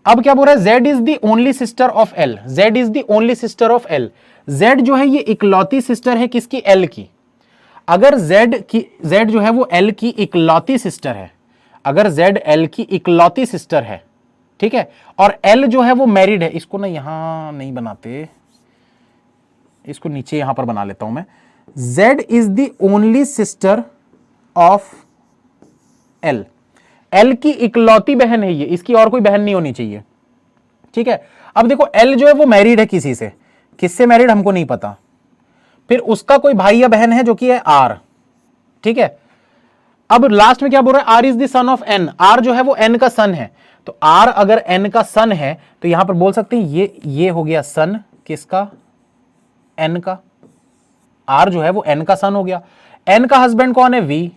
अब क्या बोल रहा है? Z is the only sister of L। Z is the only sister of L। Z जो है ये इकलौती सिस्टर है किसकी? L की। अगर Z जो है वो L की इकलौती सिस्टर है, अगर Z L की इकलौती सिस्टर है, ठीक है, और L जो है वो मैरिड है, इसको ना यहां नहीं बनाते, इसको नीचे यहां पर बना लेता हूं मैं। Z is the only sister of L। L की इकलौती बहन है ये, इसकी और कोई बहन नहीं होनी चाहिए, ठीक है। अब देखो L जो है वो मैरिड है किसी से, किससे मैरिड हमको नहीं पता, फिर उसका कोई भाई या बहन है जो कि है R, ठीक है। अब लास्ट में क्या बोल रहा है? R is the son of N। R जो है वो N का सन है, तो R अगर N का सन है तो यहां पर बोल सकते हैं ये हो गया सन किसका? N का। R जो है वो N का सन हो गया। N का हस्बैंड कौन है? V।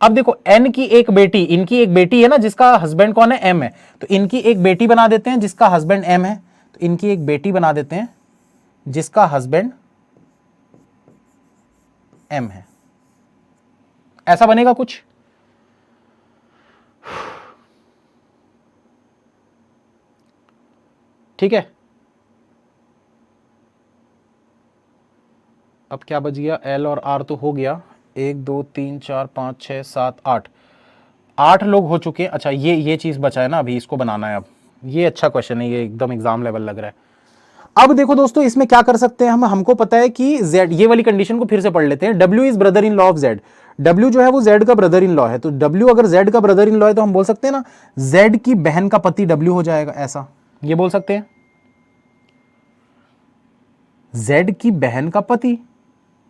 अब देखो N की एक बेटी, इनकी एक बेटी है ना जिसका हस्बैंड कौन है? M है, तो इनकी एक बेटी बना देते हैं जिसका हस्बैंड M है, तो इनकी एक बेटी बना देते हैं जिसका हस्बैंड M है। ऐसा बनेगा कुछ? ठीक है। अब क्या बच गया? L और R तो हो गया, 1 2 3 4 5 6 7 8, 8 लोग हो चुके हैं। अच्छा ये चीज बचा है ना, अभी इसको बनाना है। अब ये अच्छा क्वेश्चन है, ये एकदम एग्जाम लेवल लग रहा है। अब देखो दोस्तों, इसमें क्या कर सकते हैं हमको पता है कि Z, ये वाली कंडीशन को फिर से पढ़ लेते हैं। W is brother in law of Z। W जो है वो Z का ब्रदर इन लॉ है, तो W अगर Z का ब्रदर इन लॉ है तो हम बोल सकते हैं ना Z की बहन का पति W हो जाएगा, ऐसा ये बोल सकते हैं। Z की बहन का पति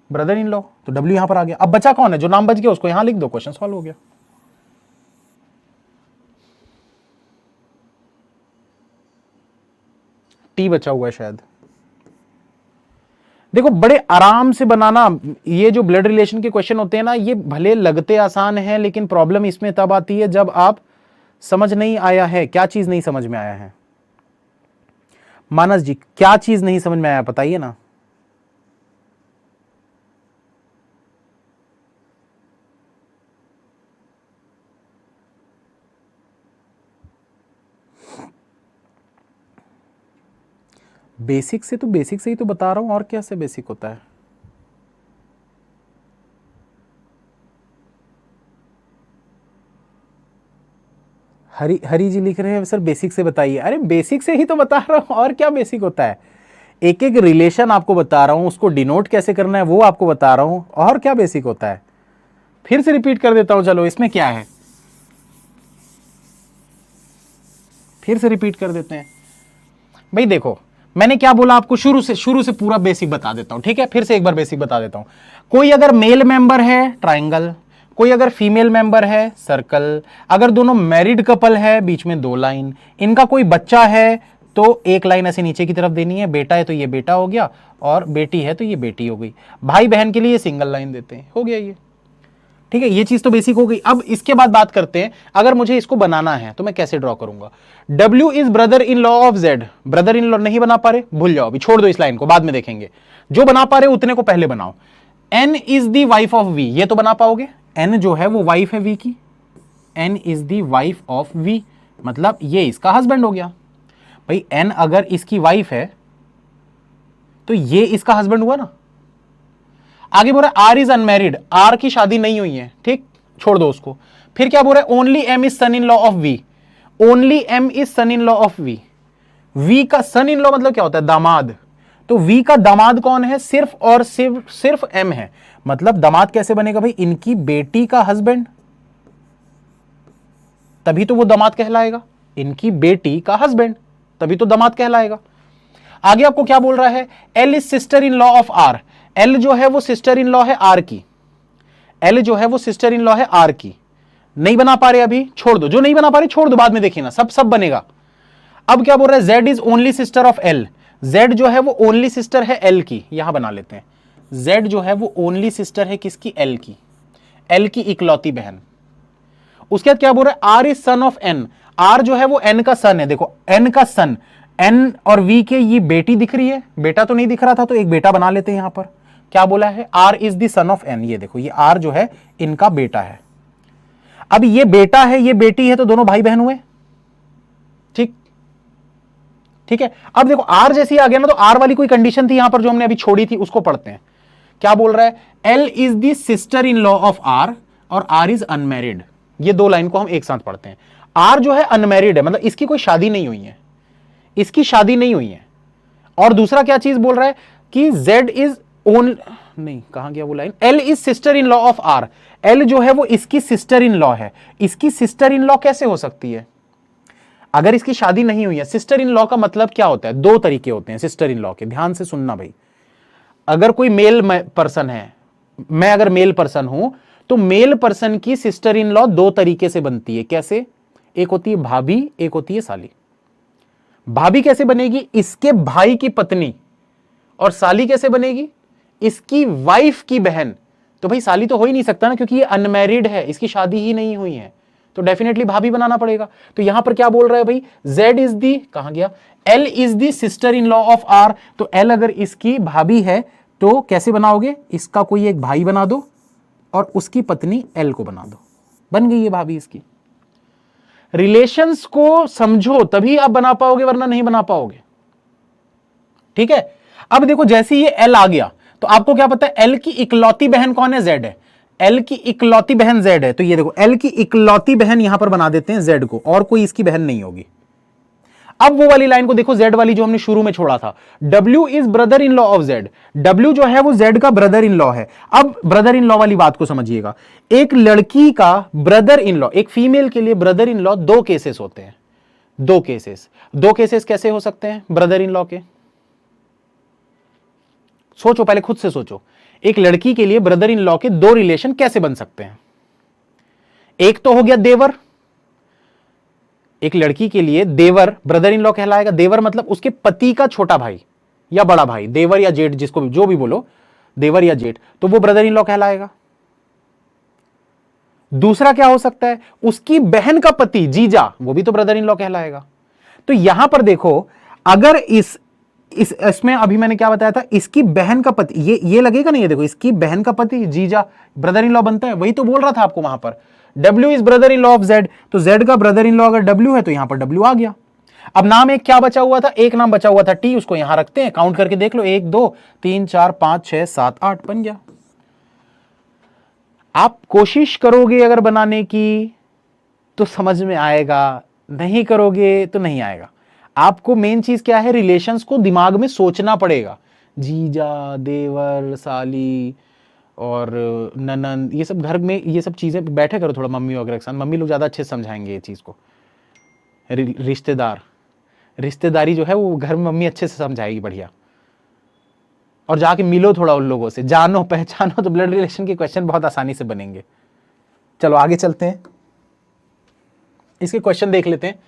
ब्रदर इन लॉ, तो W यहां पर आ गया। अब बचा कौन है? जो नाम बच गया उसको यहां लिख दो, क्वेश्चन सॉल्व हो गया। T बचा हुआ है शायद। देखो बड़े आराम से बनाना, ये जो ब्लड रिलेशन के क्वेश्चन होते हैं ना, ये भले लगते आसान हैं लेकिन प्रॉब्लम इसमें तब आती है जब आप समझ नहीं आया है। क्या चीज नहीं समझ में आया है? मानस जी क्या चीज नहीं समझ में आया बताइए ना। बेसिक से, तो बेसिक से ही तो बता रहा हूं, और क्या से बेसिक होता है? हरी जी लिख रहे हैं सर बेसिक से बताइए। अरे बेसिक से ही तो बता रहा हूं, और क्या बेसिक होता है? एक एक रिलेशन आपको बता रहा हूं, उसको डिनोट कैसे करना है वो आपको बता रहा हूं, और क्या बेसिक होता है? फिर से रिपीट कर देता हूं, चलो इसमें क्या है। फिर से रिपीट कर देते हैं भाई। देखो मैंने क्या बोला आपको, शुरू से पूरा बेसिक बता देता हूं, ठीक है। फिर से एक बार बेसिक बता देता हूं। कोई अगर मेल मेंबर है ट्राइंगल, कोई अगर फीमेल मेंबर है सर्कल, अगर दोनों मैरिड कपल है बीच में 2 लाइन, इनका कोई बच्चा है तो 1 लाइन ऐसे नीचे की तरफ देनी है, बेटा है तो ये बेटा हो गया और बेटी है तो ये बेटी हो गई। भाई बहन के लिए सिंगल लाइन देते हैं, हो गया ये, ठीक है। ये चीज तो बेसिक हो गई। अब इसके बाद बात करते हैं, अगर मुझे इसको बनाना है तो मैं कैसे ड्रॉ करूंगा। W is brother in law of Z। Brother in law नहीं बना पा रहे, भूल जाओ, अभी छोड़ दो इस लाइन को, बाद में देखेंगे। जो बना पा रहे उतने को पहले बनाओ। N is the wife of V, ये तो बना पाओगे, N जो है वो वाइफ है V की, N is the wife of V, मतलब ये इसका हस्बैंड हो गया। भाई N अगर इसकी वाइफ है तो ये इसका हस्बैंड हुआ ना। आगे बोल रहा है R इज अनमैरिड, R की शादी नहीं हुई है, ठीक, छोड़ दो उसको। फिर क्या बोल रहा है, only M is son in law of V, only M is son in law of V। V का सन इन लॉ मतलब क्या होता है, दामाद। तो V का दामाद कौन है, सिर्फ और सिर्फ M है। मतलब दामाद कैसे बनेगा भाई, इनकी बेटी का हस्बैंड, तभी तो वो दामाद कहलाएगा। इनकी बेटी का हस्बैंड, तभी तो दामाद कहलाएगा। आगे आपको क्या बोल रहा है, L is sister in law of R। L जो है वो सिस्टर इन लॉ है R की, L जो है वो सिस्टर इन लॉ है R की। नहीं बना पा रहे अभी, छोड़ दो, जो नहीं बना पा रहे छोड़ दो, बाद में देखिए ना, सब बनेगा। अब क्या बोल रहा है, Z is only sister of L। Z जो है वो ओनली सिस्टर है L की, यहां बना लेते हैं। Z जो है वो ओनली सिस्टर है किसकी, L की, L की इकलौती बहन। उसके बाद क्या बोल रहा है, R is son of N। R जो है वो N का सन है, देखो N का सन, N और V के ये बेटी दिख रही है, बेटा तो नहीं दिख रहा था तो एक बेटा बना लेते हैं यहां पर। क्या बोला है, R is the son of N, ये देखो ये R जो है इनका बेटा है। अब ये बेटा है ये बेटी है तो दोनों भाई बहन हुए, ठीक, ठीक है। अब देखो R जैसी आ गया ना, तो R वाली कोई कंडीशन थी यहां पर जो हमने अभी छोड़ी थी, उसको पढ़ते हैं। क्या बोल रहा है, L is the sister in law of R और R इज अनमैरिड। ये 2 लाइन को हम एक साथ पढ़ते हैं। R जो है अनमैरिड है, मतलब इसकी कोई शादी नहीं हुई है, इसकी शादी नहीं हुई है। और दूसरा क्या चीज बोल रहा है कि Z इज ओन, नहीं कहां गया वो line, L is sister in law of R। L जो है वो इसकी सिस्टर इन लॉ है। इसकी सिस्टर इन लॉ कैसे हो सकती है, अगर इसकी शादी नहीं हुई है। सिस्टर इन लॉ का मतलब क्या होता है, 2 तरीके होते हैं सिस्टर इन लॉ के, ध्यान से सुनना भाई। अगर कोई मेल पर्सन है, मैं अगर मेल पर्सन हूं, तो मेल पर्सन की सिस्टर इन लॉ 2 तरीके से बनती है। कैसे, एक होती है भाभी, एक होती है साली। भाभी कैसे बनेगी, इसके भाई की पत्नी, और साली कैसे बनेगी, इसकी वाइफ की बहन। तो भाई साली तो हो ही नहीं सकता ना, क्योंकि ये अनमैरिड है, इसकी शादी ही नहीं हुई है, तो डेफिनेटली भाभी बनाना पड़ेगा। तो यहां पर क्या बोल रहा है भाई, Z इज दी, कहां गया, L is the sister in law of R। तो L अगर इसकी भाभी है तो कैसे बनाओगे, इसका कोई एक भाई बना दो और उसकी पत्नी L को बना दो, बन गई ये भाभी इसकी। रिलेशंस को समझो तभी आप बना पाओगे, वरना नहीं बना पाओगे, ठीक है। अब देखो जैसे ये L आ गया तो आपको क्या पता है, L की इकलौती बहन कौन है, Z है। L की इकलौती बहन Z है, तो ये देखो L की इकलौती बहन यहां पर बना देते हैं Z को, और कोई इसकी बहन नहीं होगी। अब वो वाली लाइन को देखो, Z वाली जो हमने शुरू में छोड़ा था, W is brother in law of Z। W जो है वो Z का ब्रदर इन लॉ है। अब ब्रदर इन लॉ वाली बात को समझिएगा, एक लड़की का ब्रदर इन लॉ, एक फीमेल के लिए ब्रदर इन लॉ 2 केसेस होते हैं। 2 केसेस कैसे हो सकते हैं ब्रदर इन लॉ के, सोचो पहले, खुद से सोचो। एक लड़की के लिए ब्रदर इन लॉ के 2 रिलेशन कैसे बन सकते हैं। एक तो हो गया देवर, एक लड़की के लिए देवर ब्रदर इन लॉ कहलाएगा। देवर मतलब उसके पति का छोटा भाई या बड़ा भाई, देवर या जेठ, जिसको भी जो भी बोलो, देवर या जेठ, तो वो ब्रदर इन लॉ कहलाएगा। दूसरा क्या हो सकता है, उसकी बहन का पति जीजा, वो भी तो ब्रदर इन लॉ कहलाएगा। तो यहां पर देखो, अगर इसमें अभी मैंने क्या बताया था, इसकी बहन का पति, ये लगेगा ना, ये देखो इसकी बहन का पति जीजा ब्रदर इन लॉ बनता है, वही तो बोल रहा था आपको वहां पर। W is brother in law of Z, तो Z का ब्रदर इन लॉ अगर W है तो यहां पर W आ गया। अब नाम एक क्या बचा हुआ था, एक नाम बचा हुआ था T, उसको यहां रखते हैं, काउंट करके देख लो, 1 2 3 4 5 6 7 8 बन गया। आप कोशिश करोगे अगर बनाने की तो समझ में आएगा, नहीं करोगे तो नहीं आएगा। आपको मेन चीज क्या है, रिलेशंस को दिमाग में सोचना पड़ेगा। जीजा, देवर, साली और ननंद, ये सब घर में, ये सब चीजें बैठे करो थोड़ा मम्मी वगैरह के साथ, मम्मी लोग ज्यादा अच्छे से समझाएंगे ये चीज को। रिश्तेदार, रिश्तेदारी जो है वो घर में मम्मी अच्छे से समझाएगी बढ़िया, और जाके मिलो थोड़ा उन लोगों से, जानो पहचानो, तो ब्लड रिलेशन के क्वेश्चन बहुत आसानी से बनेंगे। चलो आगे चलते हैं, इसके क्वेश्चन देख लेते हैं।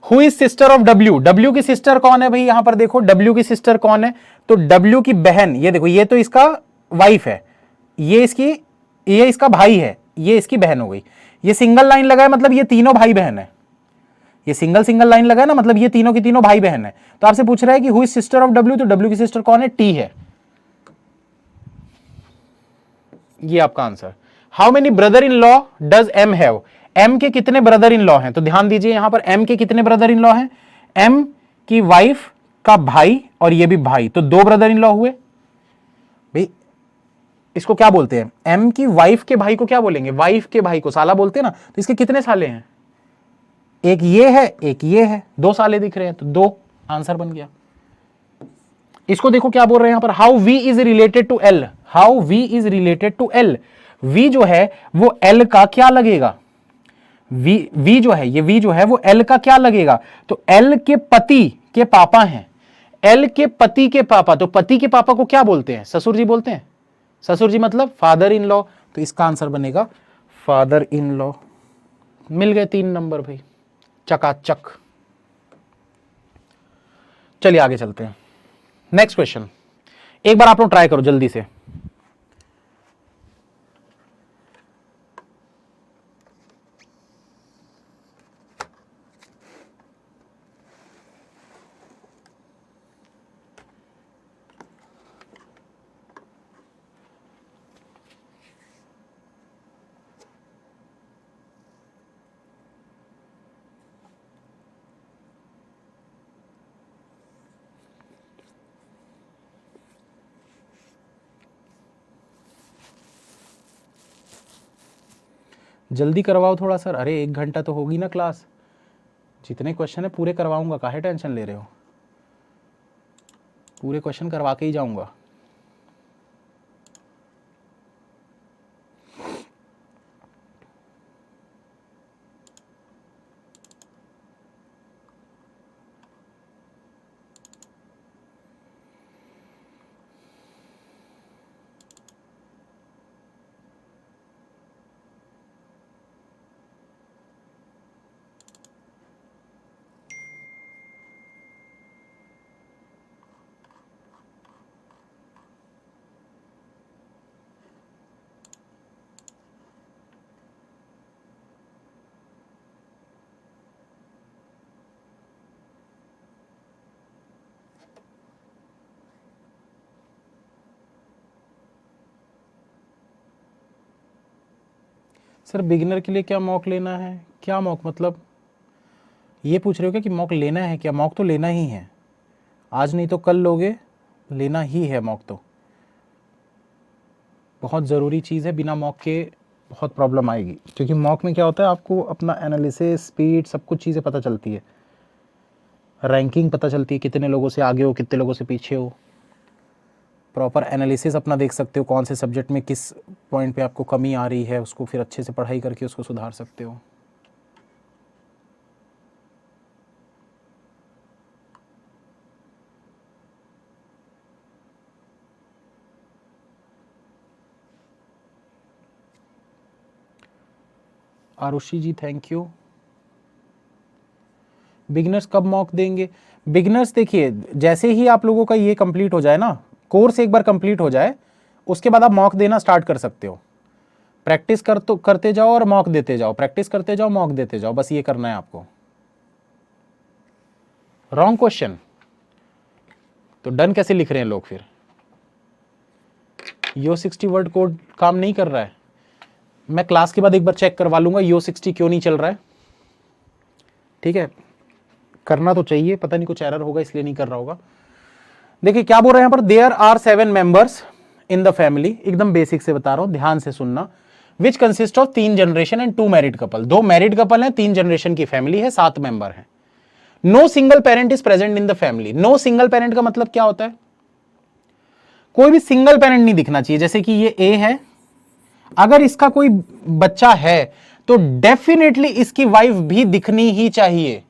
Who is sister of W, W की सिस्टर कौन है भाई, यहां पर देखो डब्ल्यू की सिस्टर कौन है, तो डब्ल्यू की बहन, ये देखो ये तो इसका वाइफ है, ये इसका भाई है, ये इसकी बहन हो गई। ये सिंगल लाइन लगा है मतलब ये तीनों भाई बहन है, ये सिंगल लाइन लगा है ना, मतलब ये तीनों की तीनों भाई बहन है। तो आपसे पूछ रहा है कि who is sister of W, तो डब्ल्यू की सिस्टर कौन है, टी है, ये आपका answer. How many brother in law does M have, M के कितने ब्रदर इन लॉ हैं, तो ध्यान दीजिए यहां पर एम के कितने ब्रदर इन लॉ हैं, एम की वाइफ का भाई और ये भी भाई, तो 2 ब्रदर इन लॉ हुए भाई। इसको क्या बोलते हैं, एम की वाइफ के भाई को क्या बोलेंगे, वाइफ के भाई को साला बोलते हैं ना, तो इसके कितने साले हैं, एक ये है एक ये है, 2 साले दिख रहे हैं, तो 2 आंसर बन गया। इसको देखो क्या बोल रहे हैं यहां पर, how V is related to L, how V is related to L, V जो है वो एल का क्या लगेगा, वी जो है, ये वी जो है वो एल का क्या लगेगा, तो एल के पति के पापा हैं, एल के पति के पापा, तो पति के पापा को क्या बोलते हैं, ससुर जी बोलते हैं, ससुर जी मतलब फादर इन लॉ, तो इसका आंसर बनेगा फादर इन लॉ। मिल गए 3 नंबर भाई, चकाचक। चलिए आगे चलते हैं, नेक्स्ट क्वेश्चन, एक बार आप लोग ट्राई करो जल्दी से। जल्दी करवाओ थोड़ा सर, अरे 1 घंटा तो होगी ना क्लास, जितने क्वेश्चन है पूरे करवाऊंगा, काहे टेंशन ले रहे हो, पूरे क्वेश्चन करवा के ही जाऊंगा। सर बिगिनर के लिए क्या मॉक लेना है, क्या मॉक मतलब ये पूछ रहे हो क्या कि मॉक लेना है क्या, मॉक तो लेना ही है, आज नहीं तो कल लोगे, लेना ही है मॉक, तो बहुत ज़रूरी चीज़ है, बिना मॉक के बहुत प्रॉब्लम आएगी, क्योंकि मॉक में क्या होता है आपको अपना एनालिसिस स्पीड सब कुछ चीज़ें पता चलती है, रैंकिंग पता चलती है, कितने लोगों से आगे हो कितने लोगों से पीछे हो, प्रॉपर एनालिसिस अपना देख सकते हो, कौन से सब्जेक्ट में किस पॉइंट पे आपको कमी आ रही है, उसको फिर अच्छे से पढ़ाई करके उसको सुधार सकते हो। आरुषि जी थैंक यू। बिगिनर्स कब मॉक देंगे, बिगिनर्स देखिए जैसे ही आप लोगों का ये कंप्लीट हो जाए ना, कोर्स एक बार कंप्लीट हो जाए उसके बाद आप मॉक देना स्टार्ट कर सकते हो, प्रैक्टिस करते जाओ और मॉक देते जाओ, प्रैक्टिस करते जाओ मॉक देते जाओ, बस ये करना है आपको। रॉन्ग क्वेश्चन तो डन कैसे लिख रहे हैं लोग, फिर Yo60 वर्ड कोड काम नहीं कर रहा है, मैं क्लास के बाद एक बार चेक करवा लूंगा Yo60 क्यों नहीं चल रहा है, ठीक है, करना तो चाहिए, पता नहीं कुछ एरर होगा इसलिए नहीं कर रहा होगा। देखिए क्या बोल रहे हैं यहाँ पर, there are 7 members in the family, एकदम बेसिक से बता रहा हूं ध्यान से सुनना, which consist of 3 generation and 2 married couple, 2 married couple हैं, 3 जनरेशन की फैमिली है, 7 मेंबर हैं। No single parent is present in the family, no single parent का मतलब क्या होता है, कोई भी सिंगल पेरेंट नहीं दिखना चाहिए, जैसे कि ये ए है, अगर इसका कोई बच्चा है तो डेफिनेटली इसकी वाइफ भी दिखनी ही चाहिए,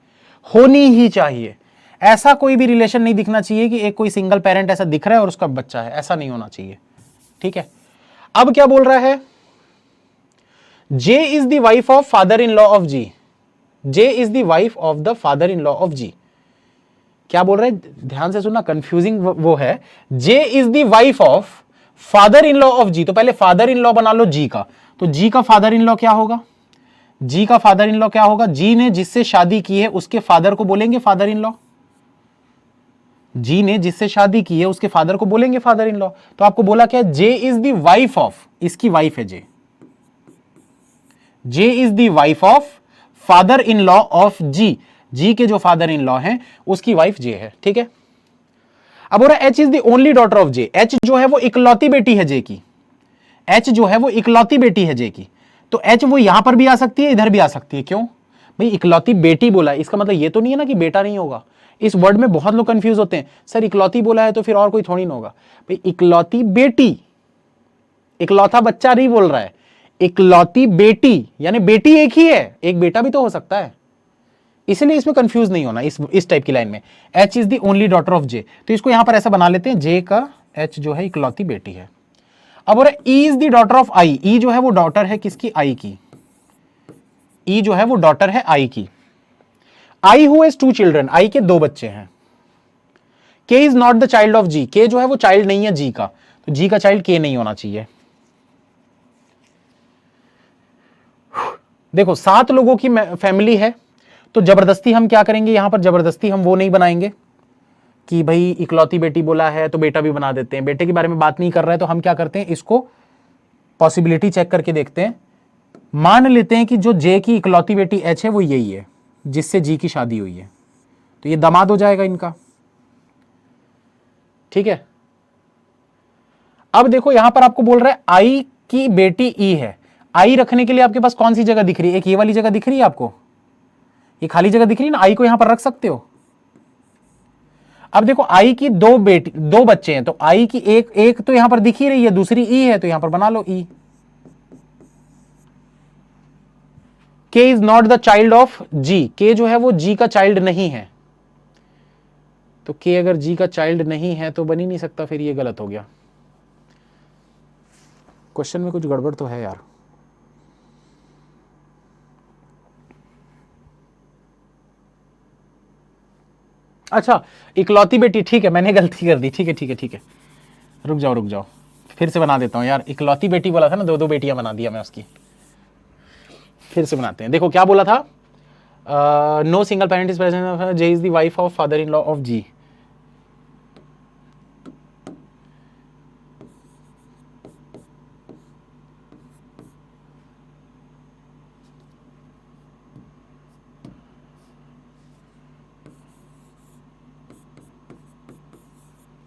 होनी ही चाहिए। ऐसा कोई भी रिलेशन नहीं दिखना चाहिए कि एक कोई सिंगल पेरेंट ऐसा दिख रहा है और उसका बच्चा है, ऐसा नहीं होना चाहिए। ठीक है, अब क्या बोल रहा है, J is the wife of father in law of G. J is the wife of the father in law of G. क्या बोल रहा है, ध्यान से सुनना, कंफ्यूजिंग वो है। J is the wife of father in law of G, तो पहले फादर इन लॉ बना लो जी का, तो जी का फादर इन लॉ क्या होगा, जी का फादर इन लॉ क्या होगा, जी ने जिससे शादी की है उसके फादर को बोलेंगे फादर इन लॉ। जी ने जिससे शादी की है उसके फादर को बोलेंगे फादर इन लॉ। तो आपको बोला क्या, J is the wife of, इसकी वाइफ है J, J is the wife of father in law of G, G के जो फादर इन लॉ हैं उसकी वाइफ जे है। ठीक है, अब हो रहा है H is the only daughter of J, H जो है वो इकलौती बेटी है जे की, एच जो है वो इकलौती बेटी है जे की। तो एच वो यहां पर भी आ सकती है, इधर भी आ सकती है। क्यों भाई, इकलौती बेटी बोला है, इसका मतलब ये तो नहीं है ना कि बेटा नहीं होगा। इस वर्ड में बहुत लोग कंफ्यूज होते हैं, सर इकलौती बोला है तो फिर और कोई थोड़ी ना होगा। भाई इकलौती बेटी, इकलौता बच्चा नहीं बोल रहा है, इकलौती बेटी, यानी बेटी एक ही है, एक बेटा भी तो हो सकता है। इसलिए इसमें कंफ्यूज नहीं होना इस टाइप की लाइन में। H is the only daughter of J, तो इसको यहां पर ऐसा बना लेते हैं, जे का एच जो है इकलौती बेटी है। अब और E is the daughter of I, E जो है वो डॉटर है किसकी, आई की, ई जो है वो डॉटर है आई की। I who has 2 children, I के 2 बच्चे हैं। K is not the child of G, के जो है वो चाइल्ड नहीं है जी का, तो जी का चाइल्ड के नहीं होना चाहिए। देखो 7 लोगों की फैमिली है, तो जबरदस्ती हम क्या करेंगे यहां पर, जबरदस्ती हम वो नहीं बनाएंगे कि भाई इकलौती बेटी बोला है तो बेटा भी बना देते हैं। बेटे के बारे में बात नहीं कर रहा है, तो हम क्या करते हैं, इसको पॉसिबिलिटी चेक करके देखते हैं। मान लेते हैं कि जो जे की इकलौती बेटी एच है वो यही है जिससे जी की शादी हुई है, तो ये दामाद हो जाएगा इनका। ठीक है, अब देखो यहां पर आपको बोल रहा है आई की बेटी ई है। आई रखने के लिए आपके पास कौन सी जगह दिख रही है, एक ये वाली जगह दिख रही है आपको, ये खाली जगह दिख रही है ना, आई को यहां पर रख सकते हो। अब देखो आई की 2 बच्चे हैं, तो आई की एक तो यहां पर दिख ही रही है, दूसरी ई है, तो यहां पर बना लो E. K is not the child of G, के जो है वो जी का चाइल्ड नहीं है, तो के अगर जी का चाइल्ड नहीं है तो बन ही नहीं सकता, फिर ये गलत हो गया। क्वेश्चन में कुछ गड़बड़ तो है यार। अच्छा इकलौती बेटी, ठीक है मैंने गलती कर दी, ठीक है ठीक है ठीक है, रुक जाओ फिर से बना देता हूं यार। इकलौती बेटी बोला था ना, 2 बेटियां बना दिया मैं उसकी, फिर से बनाते हैं। देखो क्या बोला था, no single parent is present, J is the wife of father in law of G.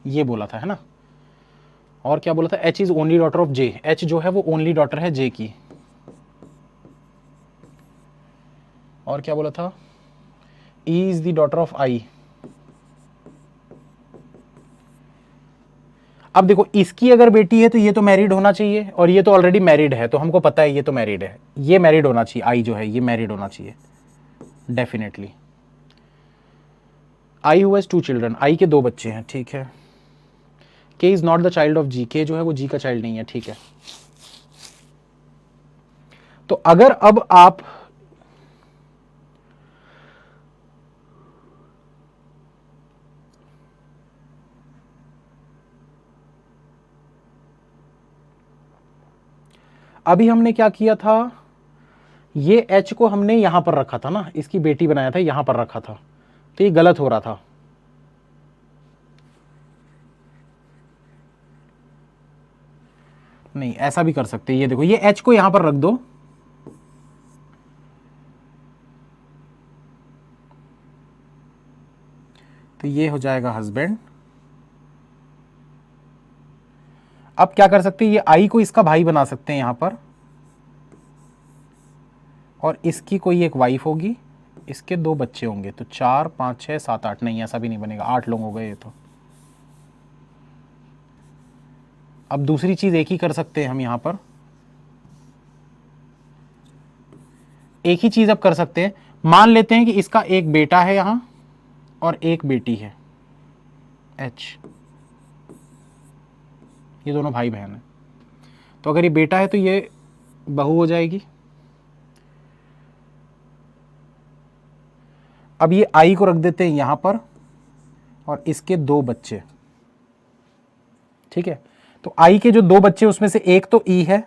ये बोला था है ना, और क्या बोला था, H is only daughter of J, H जो है वो ओनली डॉटर है जे की। और क्या बोला था, E is the daughter of I. अब देखो इसकी अगर बेटी है तो ये तो मैरिड होना चाहिए, और ये तो ऑलरेडी मैरिड है, तो हमको पता है ये तो मैरिड है, ये मैरिड होना चाहिए, आई जो है ये मैरिड होना चाहिए definitely. I who has 2 children, I के 2 बच्चे हैं, ठीक है। K is not the child of G, के जो है वो जी का चाइल्ड नहीं है, ठीक है। तो अगर अब आप अभी हमने क्या किया था, ये एच को हमने यहां पर रखा था ना, इसकी बेटी बनाया था, यहां पर रखा था, तो ये गलत हो रहा था। नहीं ऐसा भी कर सकते, ये देखो ये एच को यहां पर रख दो, तो ये हो जाएगा हस्बैंड। अब क्या कर सकते हैं, ये आई को इसका भाई बना सकते हैं यहां पर, और इसकी कोई एक वाइफ होगी, इसके 2 बच्चे होंगे, तो 4 5 6 7 8, नहीं ऐसा भी नहीं बनेगा, 8 लोग हो गए ये तो। अब दूसरी चीज एक ही कर सकते हैं हम यहां पर, एक ही चीज अब कर सकते हैं, मान लेते हैं कि इसका एक बेटा है यहां और एक बेटी है H, ये दोनों भाई बहन है। तो अगर ये बेटा है तो ये बहू हो जाएगी। अब ये I को रख देते हैं यहां पर और इसके 2 बच्चे, ठीक है। तो I के जो 2 बच्चे उसमें से एक तो E है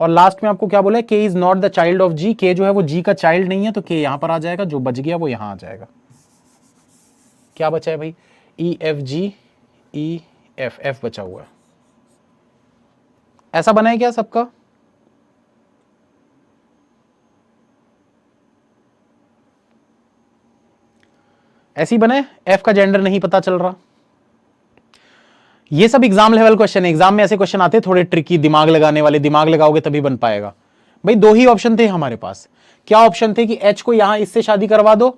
और लास्ट में आपको क्या बोला है, K is not the child of G, K जो है वो G का चाइल्ड नहीं है, तो K यहां पर आ जाएगा, जो बच गया वो यहां आ जाएगा। क्या बचा है भाई, EFG EFF बचा हुआ है। ऐसा बना है क्या सबका? ऐसे ही बने, F का जेंडर नहीं पता चल रहा। ये सब एग्जाम लेवल क्वेश्चन है, एग्जाम में ऐसे क्वेश्चन आते हैं थोड़े ट्रिकी, दिमाग लगाने वाले, दिमाग लगाओगे तभी बन पाएगा। भाई 2 ही ऑप्शन थे हमारे पास। क्या ऑप्शन थे कि H को यहां इससे शादी करवा दो,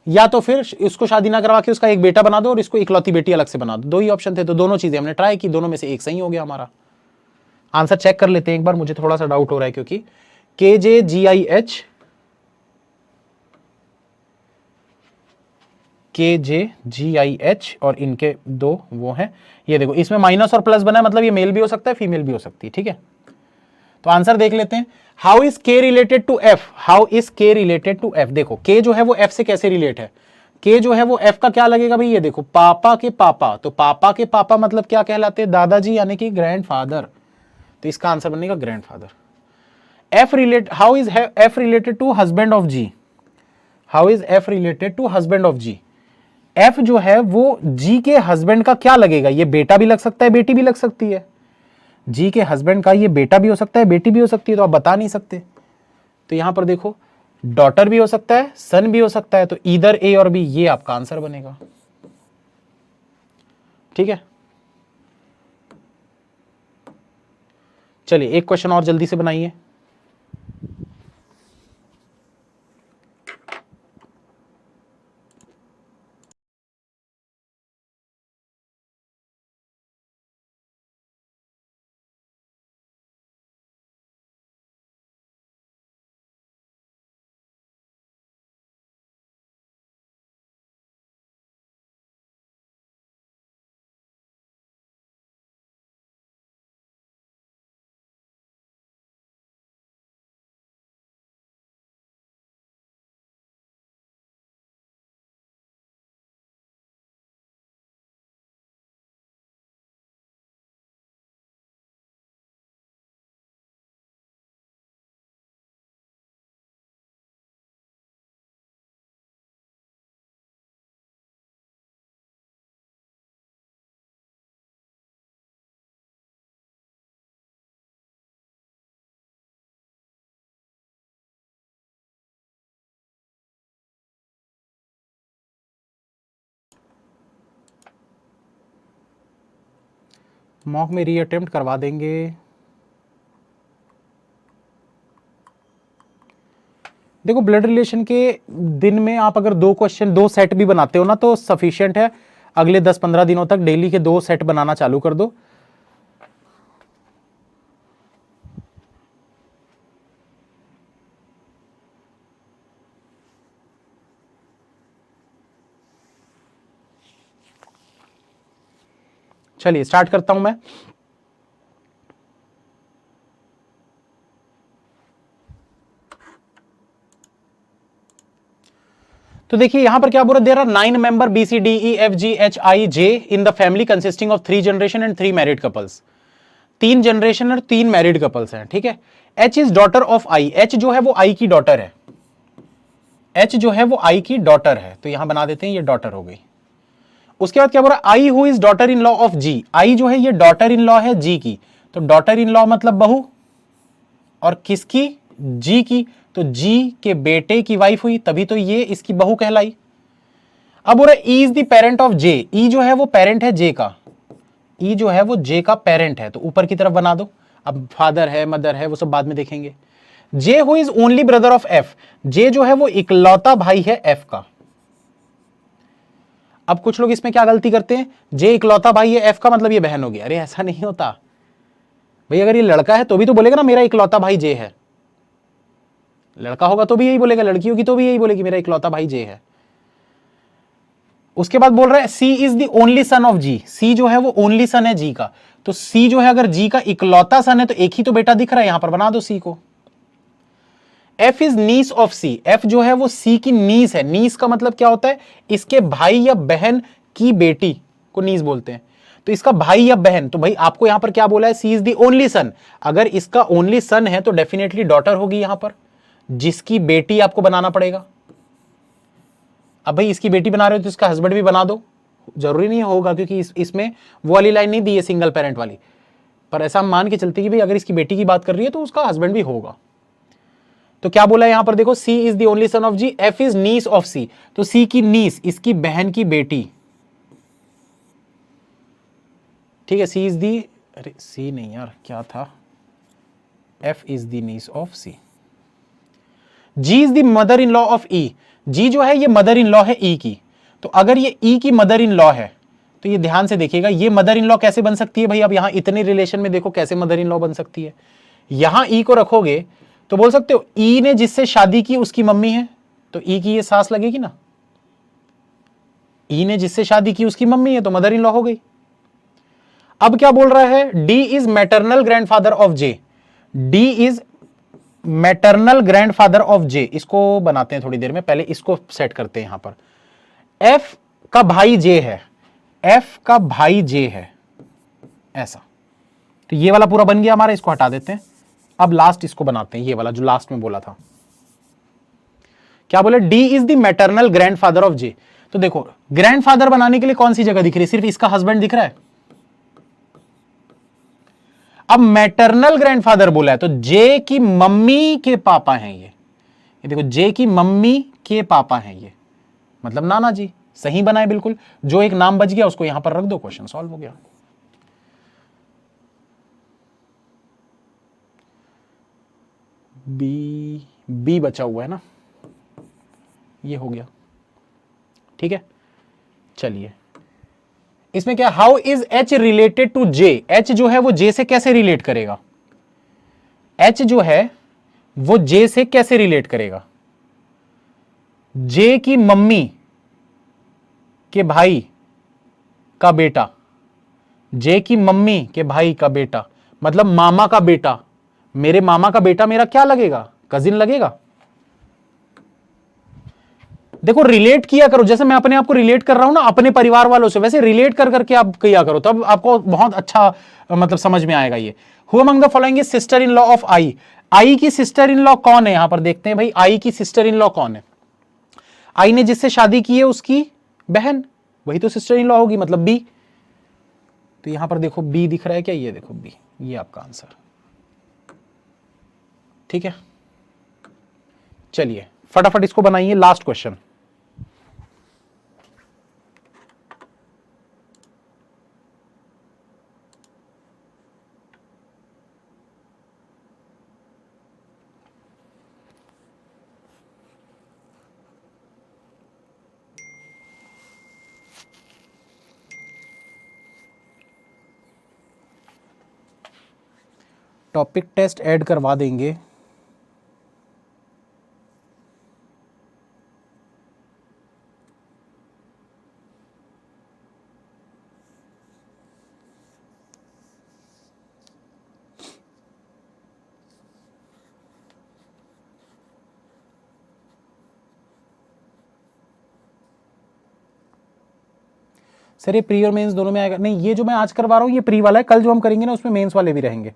या तो फिर इसको शादी ना करवा के उसका एक बेटा बना दो और इसको इकलौती बेटी अलग से बना दो। 2 ही ऑप्शन थे, तो दोनों चीजें हमने ट्राई की, दोनों में से एक सही हो गया हमारा। आंसर चेक कर लेते हैं एक बार, मुझे थोड़ा सा डाउट हो रहा है क्योंकि KJGIH KJGIH और इनके 2 वो हैं। ये देखो इसमें माइनस और प्लस बना है, मतलब ये मेल भी हो सकता है फीमेल भी हो सकती है, ठीक है। तो आंसर देख लेते हैं। How is K related to F, how is K related to F। देखो K जो है वो F से कैसे रिलेट है, K जो है वो F का क्या लगेगा भाई, ये देखो पापा के पापा, तो पापा के पापा मतलब क्या कहलाते हैं, दादाजी यानी कि ग्रैंडफादर, तो इसका आंसर बनेगा grandfather. How is F related to husband of G, how is F related to husband of G। F जो है वो G के हस्बैंड का क्या लगेगा, ये बेटा भी लग सकता है बेटी भी लग सकती है, G के हस्बैंड का ये बेटा भी हो सकता है बेटी भी हो सकती है, तो आप बता नहीं सकते। तो यहां पर देखो डॉटर भी हो सकता है सन भी हो सकता है, तो ईदर A और B, ये आपका आंसर बनेगा, ठीक है। चलिए एक क्वेश्चन और जल्दी से बनाइए। मॉक में रीअटेम्प्ट करवा देंगे। देखो ब्लड रिलेशन के दिन में आप अगर 2 क्वेश्चन 2 सेट भी बनाते हो ना तो सफिशिएंट है। अगले 10-15 दिनों तक डेली के 2 सेट बनाना चालू कर दो। चलिए स्टार्ट करता हूं मैं। तो देखिए यहां पर क्या बोल रहा है, there are 9 member BCDEFGHIJ in the family consisting of 3 generation and 3 married couples. 3 generation और 3 मैरिड कपल्स हैं, ठीक है। H is daughter of I, H जो है वो I की डॉटर है, H जो है वो I की डॉटर है, तो यहां बना देते हैं ये डॉटर हो गई। उसके बाद क्या बोल रहा है, I who is daughter in law of G, I जो है ये डॉटर इन लॉ है G की, तो डॉटर इन लॉ मतलब बहू, और किसकी, G की, तो G के बेटे की वाइफ हुई, तभी तो ये इसकी बहू कहलाई। अब बोल रहा है E is the parent of J, E जो है वो पेरेंट है J का, E जो है वो J का पेरेंट है, तो ऊपर की तरफ बना दो। अब फादर है मदर है वो सब बाद में देखेंगे। J who is only brother of F, J जो है वो इकलौता भाई है F का। अब कुछ लोग इसमें क्या गलती करते हैं, J इकलौता भाई है F का मतलब ये बहन होगी, अरे ऐसा नहीं होता भाई, अगर ये लड़का है तो भी तो बोलेगा ना मेरा इकलौता भाई J है, लड़का होगा तो भी यही बोलेगा, लड़की होगी तो भी यही बोलेगी मेरा इकलौता भाई जे है। उसके बाद बोल रहा है C is the only son of G, C जो है वो ओनली सन है जी का, तो सी जो है अगर जी का इकलौता सन है तो एक ही तो बेटा दिख रहा है, यहां पर बना दो सी को। F is niece of C, F जो है वो सी की नीस है, नीस का मतलब क्या होता है, इसके भाई या बहन की बेटी को नीस बोलते हैं, तो इसका भाई या बहन, तो भाई आपको यहां पर क्या बोला है, C is the only son, अगर इसका ओनली सन है तो डेफिनेटली डॉटर होगी यहां पर, जिसकी बेटी आपको बनाना पड़ेगा। अब भाई इसकी बेटी बना रहे हो तो इसका हस्बैंड भी बना दो, जरूरी नहीं होगा क्योंकि इसमें वो वाली लाइन नहीं दी है सिंगल पेरेंट वाली, पर ऐसा हम मान के चलते कि भाई अगर इसकी बेटी की बात कर रही है तो उसका हस्बैंड भी होगा। तो क्या बोला यहां पर देखो, C is the only son of G, F is niece of C, तो सी की नीस इसकी बहन की बेटी, ठीक है, सी इज दी, अरे सी नहीं यार क्या था, F is the niece of C. G is the mother in law of E, G जो है ये मदर इन लॉ है ई की, तो अगर ये ई की मदर इन लॉ है तो ये ध्यान से देखिएगा, ये मदर इन लॉ कैसे बन सकती है भाई, अब यहां इतने रिलेशन में देखो कैसे मदर इन लॉ बन सकती है, यहां ई को रखोगे तो बोल सकते हो ई ने जिससे शादी की उसकी मम्मी है, तो ई की ये सास लगेगी ना, ई ने जिससे शादी की उसकी मम्मी है तो मदर इन लॉ हो गई। अब क्या बोल रहा है, D is maternal grandfather of J, D is maternal grandfather of J, इसको बनाते हैं थोड़ी देर में, पहले इसको सेट करते हैं यहां पर। एफ का भाई जे है, एफ का भाई जे है ऐसा, तो ये वाला पूरा बन गया हमारा, इसको हटा देते हैं। अब लास्ट इसको बनाते हैं, ये वाला जो लास्ट में बोला था, क्या बोले, D is the maternal grandfather of J, तो देखो ग्रैंडफादर बनाने के लिए कौन सी जगह दिख रही है, सिर्फ इसका हस्बैंड दिख रहा है। अब मैटरनल ग्रैंडफादर बोला है तो जे की मम्मी के पापा हैं ये देखो, जे की मम्मी के पापा हैं ये, मतलब नाना जी, सही बनाए बिल्कुल, जो एक नाम बच गया उसको यहां पर रख दो, क्वेश्चन सॉल्व हो गया। बी, बी बचा हुआ है ना, ये हो गया, ठीक है। चलिए इसमें क्या, how is H related to J, H जो है वो जे से कैसे रिलेट करेगा, एच जो है वो जे से कैसे रिलेट करेगा, जे की मम्मी के भाई का बेटा, जे की मम्मी के भाई का बेटा, मतलब मामा का बेटा, मेरे मामा का बेटा मेरा क्या लगेगा, कजिन लगेगा। देखो रिलेट किया करो, जैसे मैं अपने आप को रिलेट कर रहा हूं ना अपने परिवार वालों से, वैसे रिलेट कर करके आप किया करो, तब आपको बहुत अच्छा मतलब समझ में आएगा ये। Who among the following is sister in law of I, I की सिस्टर इन लॉ कौन है, यहां पर देखते हैं भाई आई की सिस्टर इन लॉ कौन है, आई ने जिससे शादी की है उसकी बहन, वही तो सिस्टर इन लॉ होगी, मतलब बी, तो यहां पर देखो बी दिख रहा है क्या, ये देखो बी, ये आपका आंसर, ठीक है। चलिए फटाफट इसको बनाइए, last question. Topic test add करवा देंगे, सर ये प्री और मेंस दोनों में आएगा, नहीं ये जो मैं आज करवा रहा हूं ये प्री वाला है, कल जो हम करेंगे ना उसमें मेंस वाले भी रहेंगे,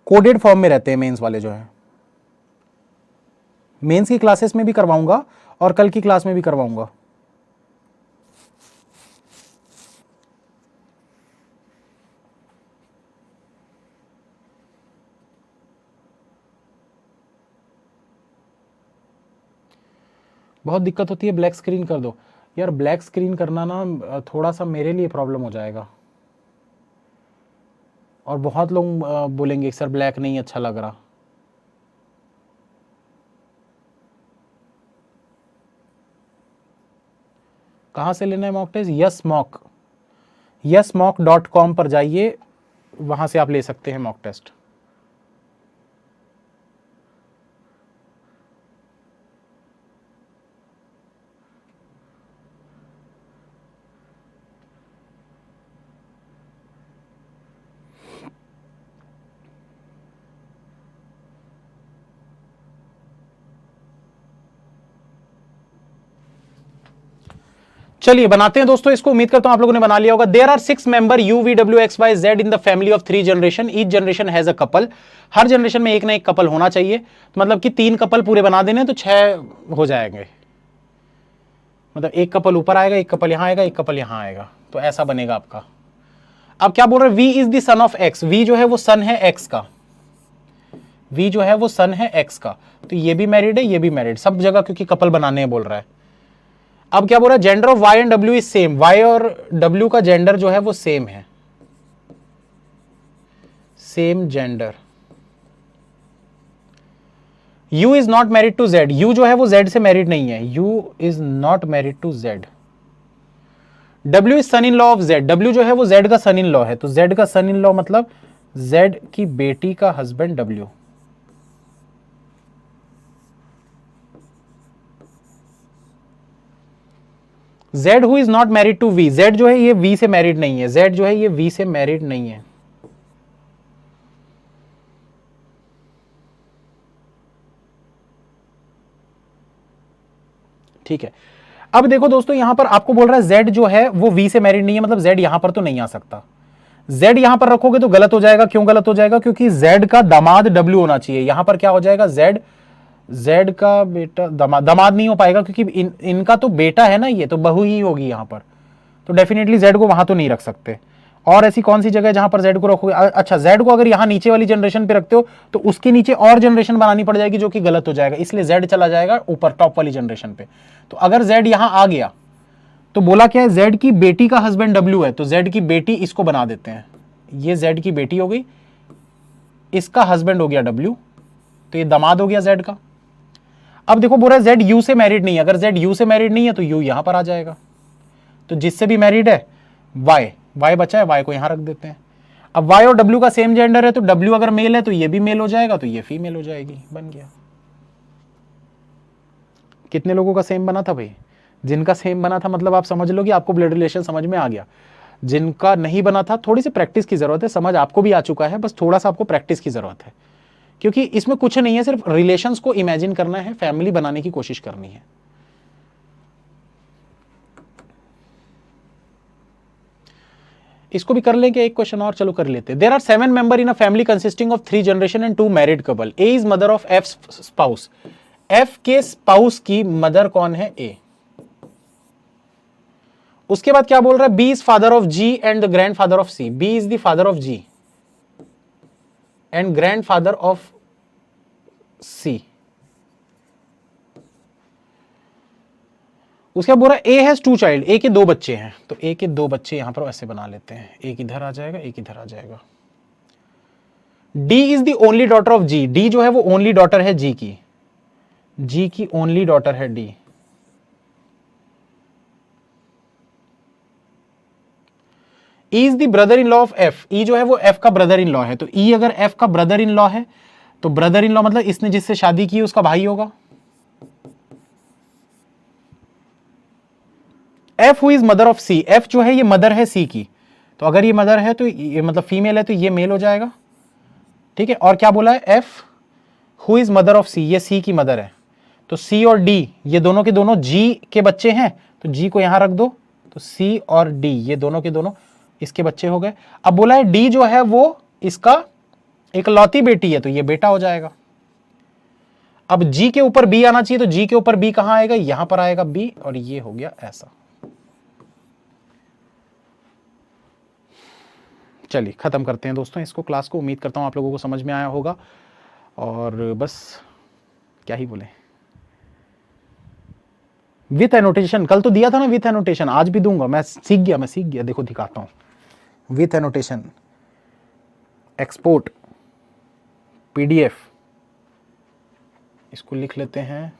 कोडेड फॉर्म में रहते हैं मेंस वाले जो है, मेंस की क्लासेस में भी करवाऊंगा और कल की क्लास में भी करवाऊंगा। बहुत दिक्कत होती है, ब्लैक स्क्रीन कर दो यार, ब्लैक स्क्रीन करना ना थोड़ा सा मेरे लिए प्रॉब्लम हो जाएगा, और बहुत लोग बोलेंगे सर ब्लैक नहीं अच्छा लग रहा। कहाँ से लेना है मॉक टेस्ट, yesmock.com पर जाइए, वहां से आप ले सकते हैं मॉक टेस्ट। चलिए बनाते हैं दोस्तों इसको, उम्मीद करता हूं आप लोगों ने बना लिया होगा। There are 6 member U V W X Y Z in the family of 3 generation, each generation has a couple. हर जनरेशन में एक ना एक कपल होना चाहिए, तो मतलब कि 3 कपल पूरे बना देने तो 6 हो जाएंगे। मतलब एक कपल ऊपर आएगा, एक कपल यहां आएगा, एक कपल यहां आएगा, तो ऐसा बनेगा आपका। अब क्या बोल रहे हैं, V is the son of X, V जो है वो सन है एक्स का, वी जो है वो सन है एक्स का, तो ये भी मैरिड है, ये भी मैरिड, सब जगह क्योंकि कपल बनाने हैं बोल रहा है। अब क्या बोल रहा है, gender of Y and W is same, Y और डब्ल्यू का जेंडर जो है वो सेम है, same gender. U is not married to Z, U जो है वो जेड से मैरिड नहीं है, U is not married to Z. W is son in law of Z, W जो है वो जेड का सन इन लॉ है, तो जेड का सन इन लॉ मतलब जेड की बेटी का husband W. Z who is not married to V, Z जो है ये वी से मैरिड नहीं है, जेड जो है ये वी से मैरिड नहीं है। ठीक है, अब देखो दोस्तों यहां पर आपको बोल रहा है जेड जो है वो वी से मैरिड नहीं है, मतलब जेड यहां पर तो नहीं आ सकता। जेड यहां पर रखोगे तो गलत हो जाएगा, क्यों गलत हो जाएगा, क्योंकि जेड का दामाद डब्ल्यू होना चाहिए। यहां पर क्या हो जाएगा, जेड, जेड का बेटा, दामाद नहीं हो पाएगा क्योंकि इनका तो बेटा है ना, ये तो बहू ही होगी यहां पर, तो डेफिनेटली जेड को वहां तो नहीं रख सकते। और ऐसी कौन सी जगह है जहां पर जेड को रखोगे, अच्छा जेड को अगर यहां नीचे वाली जनरेशन पे रखते हो तो उसके नीचे और जनरेशन बनानी पड़ जाएगी जो कि गलत हो जाएगा, इसलिए जेड चला जाएगा ऊपर टॉप वाली जनरेशन पे। तो अगर जेड यहां आ गया तो बोला क्या है, जेड की बेटी का हस्बैंड डब्ल्यू है, तो जेड की बेटी इसको बना देते हैं, ये जेड की बेटी हो गई, इसका हस्बैंड हो गया डब्ल्यू, तो ये दामाद हो गया जेड का। अब देखो बोल रहा है जेड यू से मैरिड नहीं है, अगर जेड यू से मैरिड नहीं है तो यू यहां पर आ जाएगा, तो जिससे भी मैरिड है वाई, वाई बचा है, वाई को यहां रख देते हैं। अब वाई और डब्ल्यू का सेम जेंडर है, तो डब्ल्यू अगर मेल है तो ये भी मेल हो जाएगा, तो ये फीमेल हो जाएगी, बन गया। कितने लोगों का सेम बना था भाई, जिनका सेम बना था मतलब आप समझ लो कि आपको ब्लड रिलेशन समझ में आ गया। जिनका नहीं बना था थोड़ी सी प्रैक्टिस की जरूरत है, समझ आपको भी आ चुका है, बस थोड़ा सा आपको प्रैक्टिस की जरूरत है, क्योंकि इसमें कुछ नहीं है, सिर्फ रिलेशंस को इमेजिन करना है, फैमिली बनाने की कोशिश करनी है। इसको भी कर लेंगे, एक क्वेश्चन और चलो कर लेते हैं। There are 7 member in a family consisting of 3 generation and 2 married couple, A is mother of F spouse, F के स्पाउस की मदर कौन है, ए। उसके बाद क्या बोल रहा है, B is father of G and the grand father of C, B is the father of G and grand father of C. उसके बाद बोल रहा है ए हैज 2 चाइल्ड, ए के 2 बच्चे हैं, तो ए के 2 बच्चे यहां पर ऐसे बना लेते हैं, एक इधर आ जाएगा, एक इधर आ जाएगा। D is the only daughter of G, D जो है वो ओनली डॉटर है जी की ओनली डॉटर है D. E is the brother in law of F, E जो है वो एफ का ब्रदर इन लॉ है, तो ई अगर एफ का ब्रदर इन लॉ है तो ब्रदर इन लॉ मतलब इसने जिससे शादी की उसका भाई होगा। F who is mother of C, F जो है ये मदर है सी की, तो अगर ये मदर है तो ये मतलब फीमेल है तो ये मेल हो जाएगा। ठीक है, और क्या बोला है, F who is mother of C, ये सी की मदर है, तो सी और डी ये दोनों के दोनों जी के बच्चे हैं, तो जी को यहां रख दो, तो सी और डी ये दोनों के दोनों इसके बच्चे हो गए। अब बोला है डी जो है वो इसका एक लौती बेटी है, तो ये बेटा हो जाएगा। अब जी के ऊपर बी आना चाहिए, तो जी के ऊपर बी कहां आएगा, यहां पर आएगा बी, और ये हो गया ऐसा। चलिए खत्म करते हैं दोस्तों इसको, क्लास को। उम्मीद करता हूं आप लोगों को समझ में आया होगा, और बस क्या ही बोले, विथ एनोटेशन कल तो दिया था ना, विथ एनोटेशन आज भी दूंगा, मैं सीख गया, देखो दिखाता हूं। विथ एनोटेशन, एक्सपोर्ट पीडीएफ, इसको लिख लेते हैं,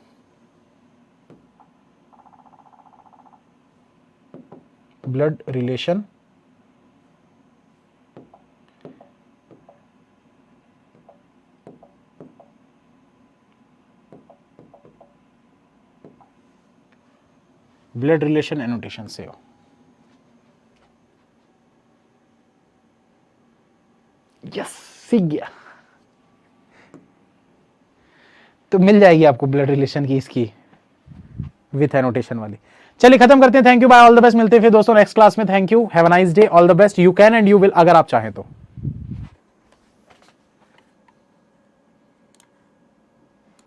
blood relation blood relation annotation से हो। यस, सीख गया, तो मिल जाएगी आपको ब्लड रिलेशन की इसकी विथ एनोटेशन वाली। चलिए खत्म करते हैं। Thank you, bye, all the best. मिलते हैं फिर दोस्तों नेक्स्ट क्लास में। Thank you, have a nice day, all the best. You can and you will, अगर आप चाहें तो।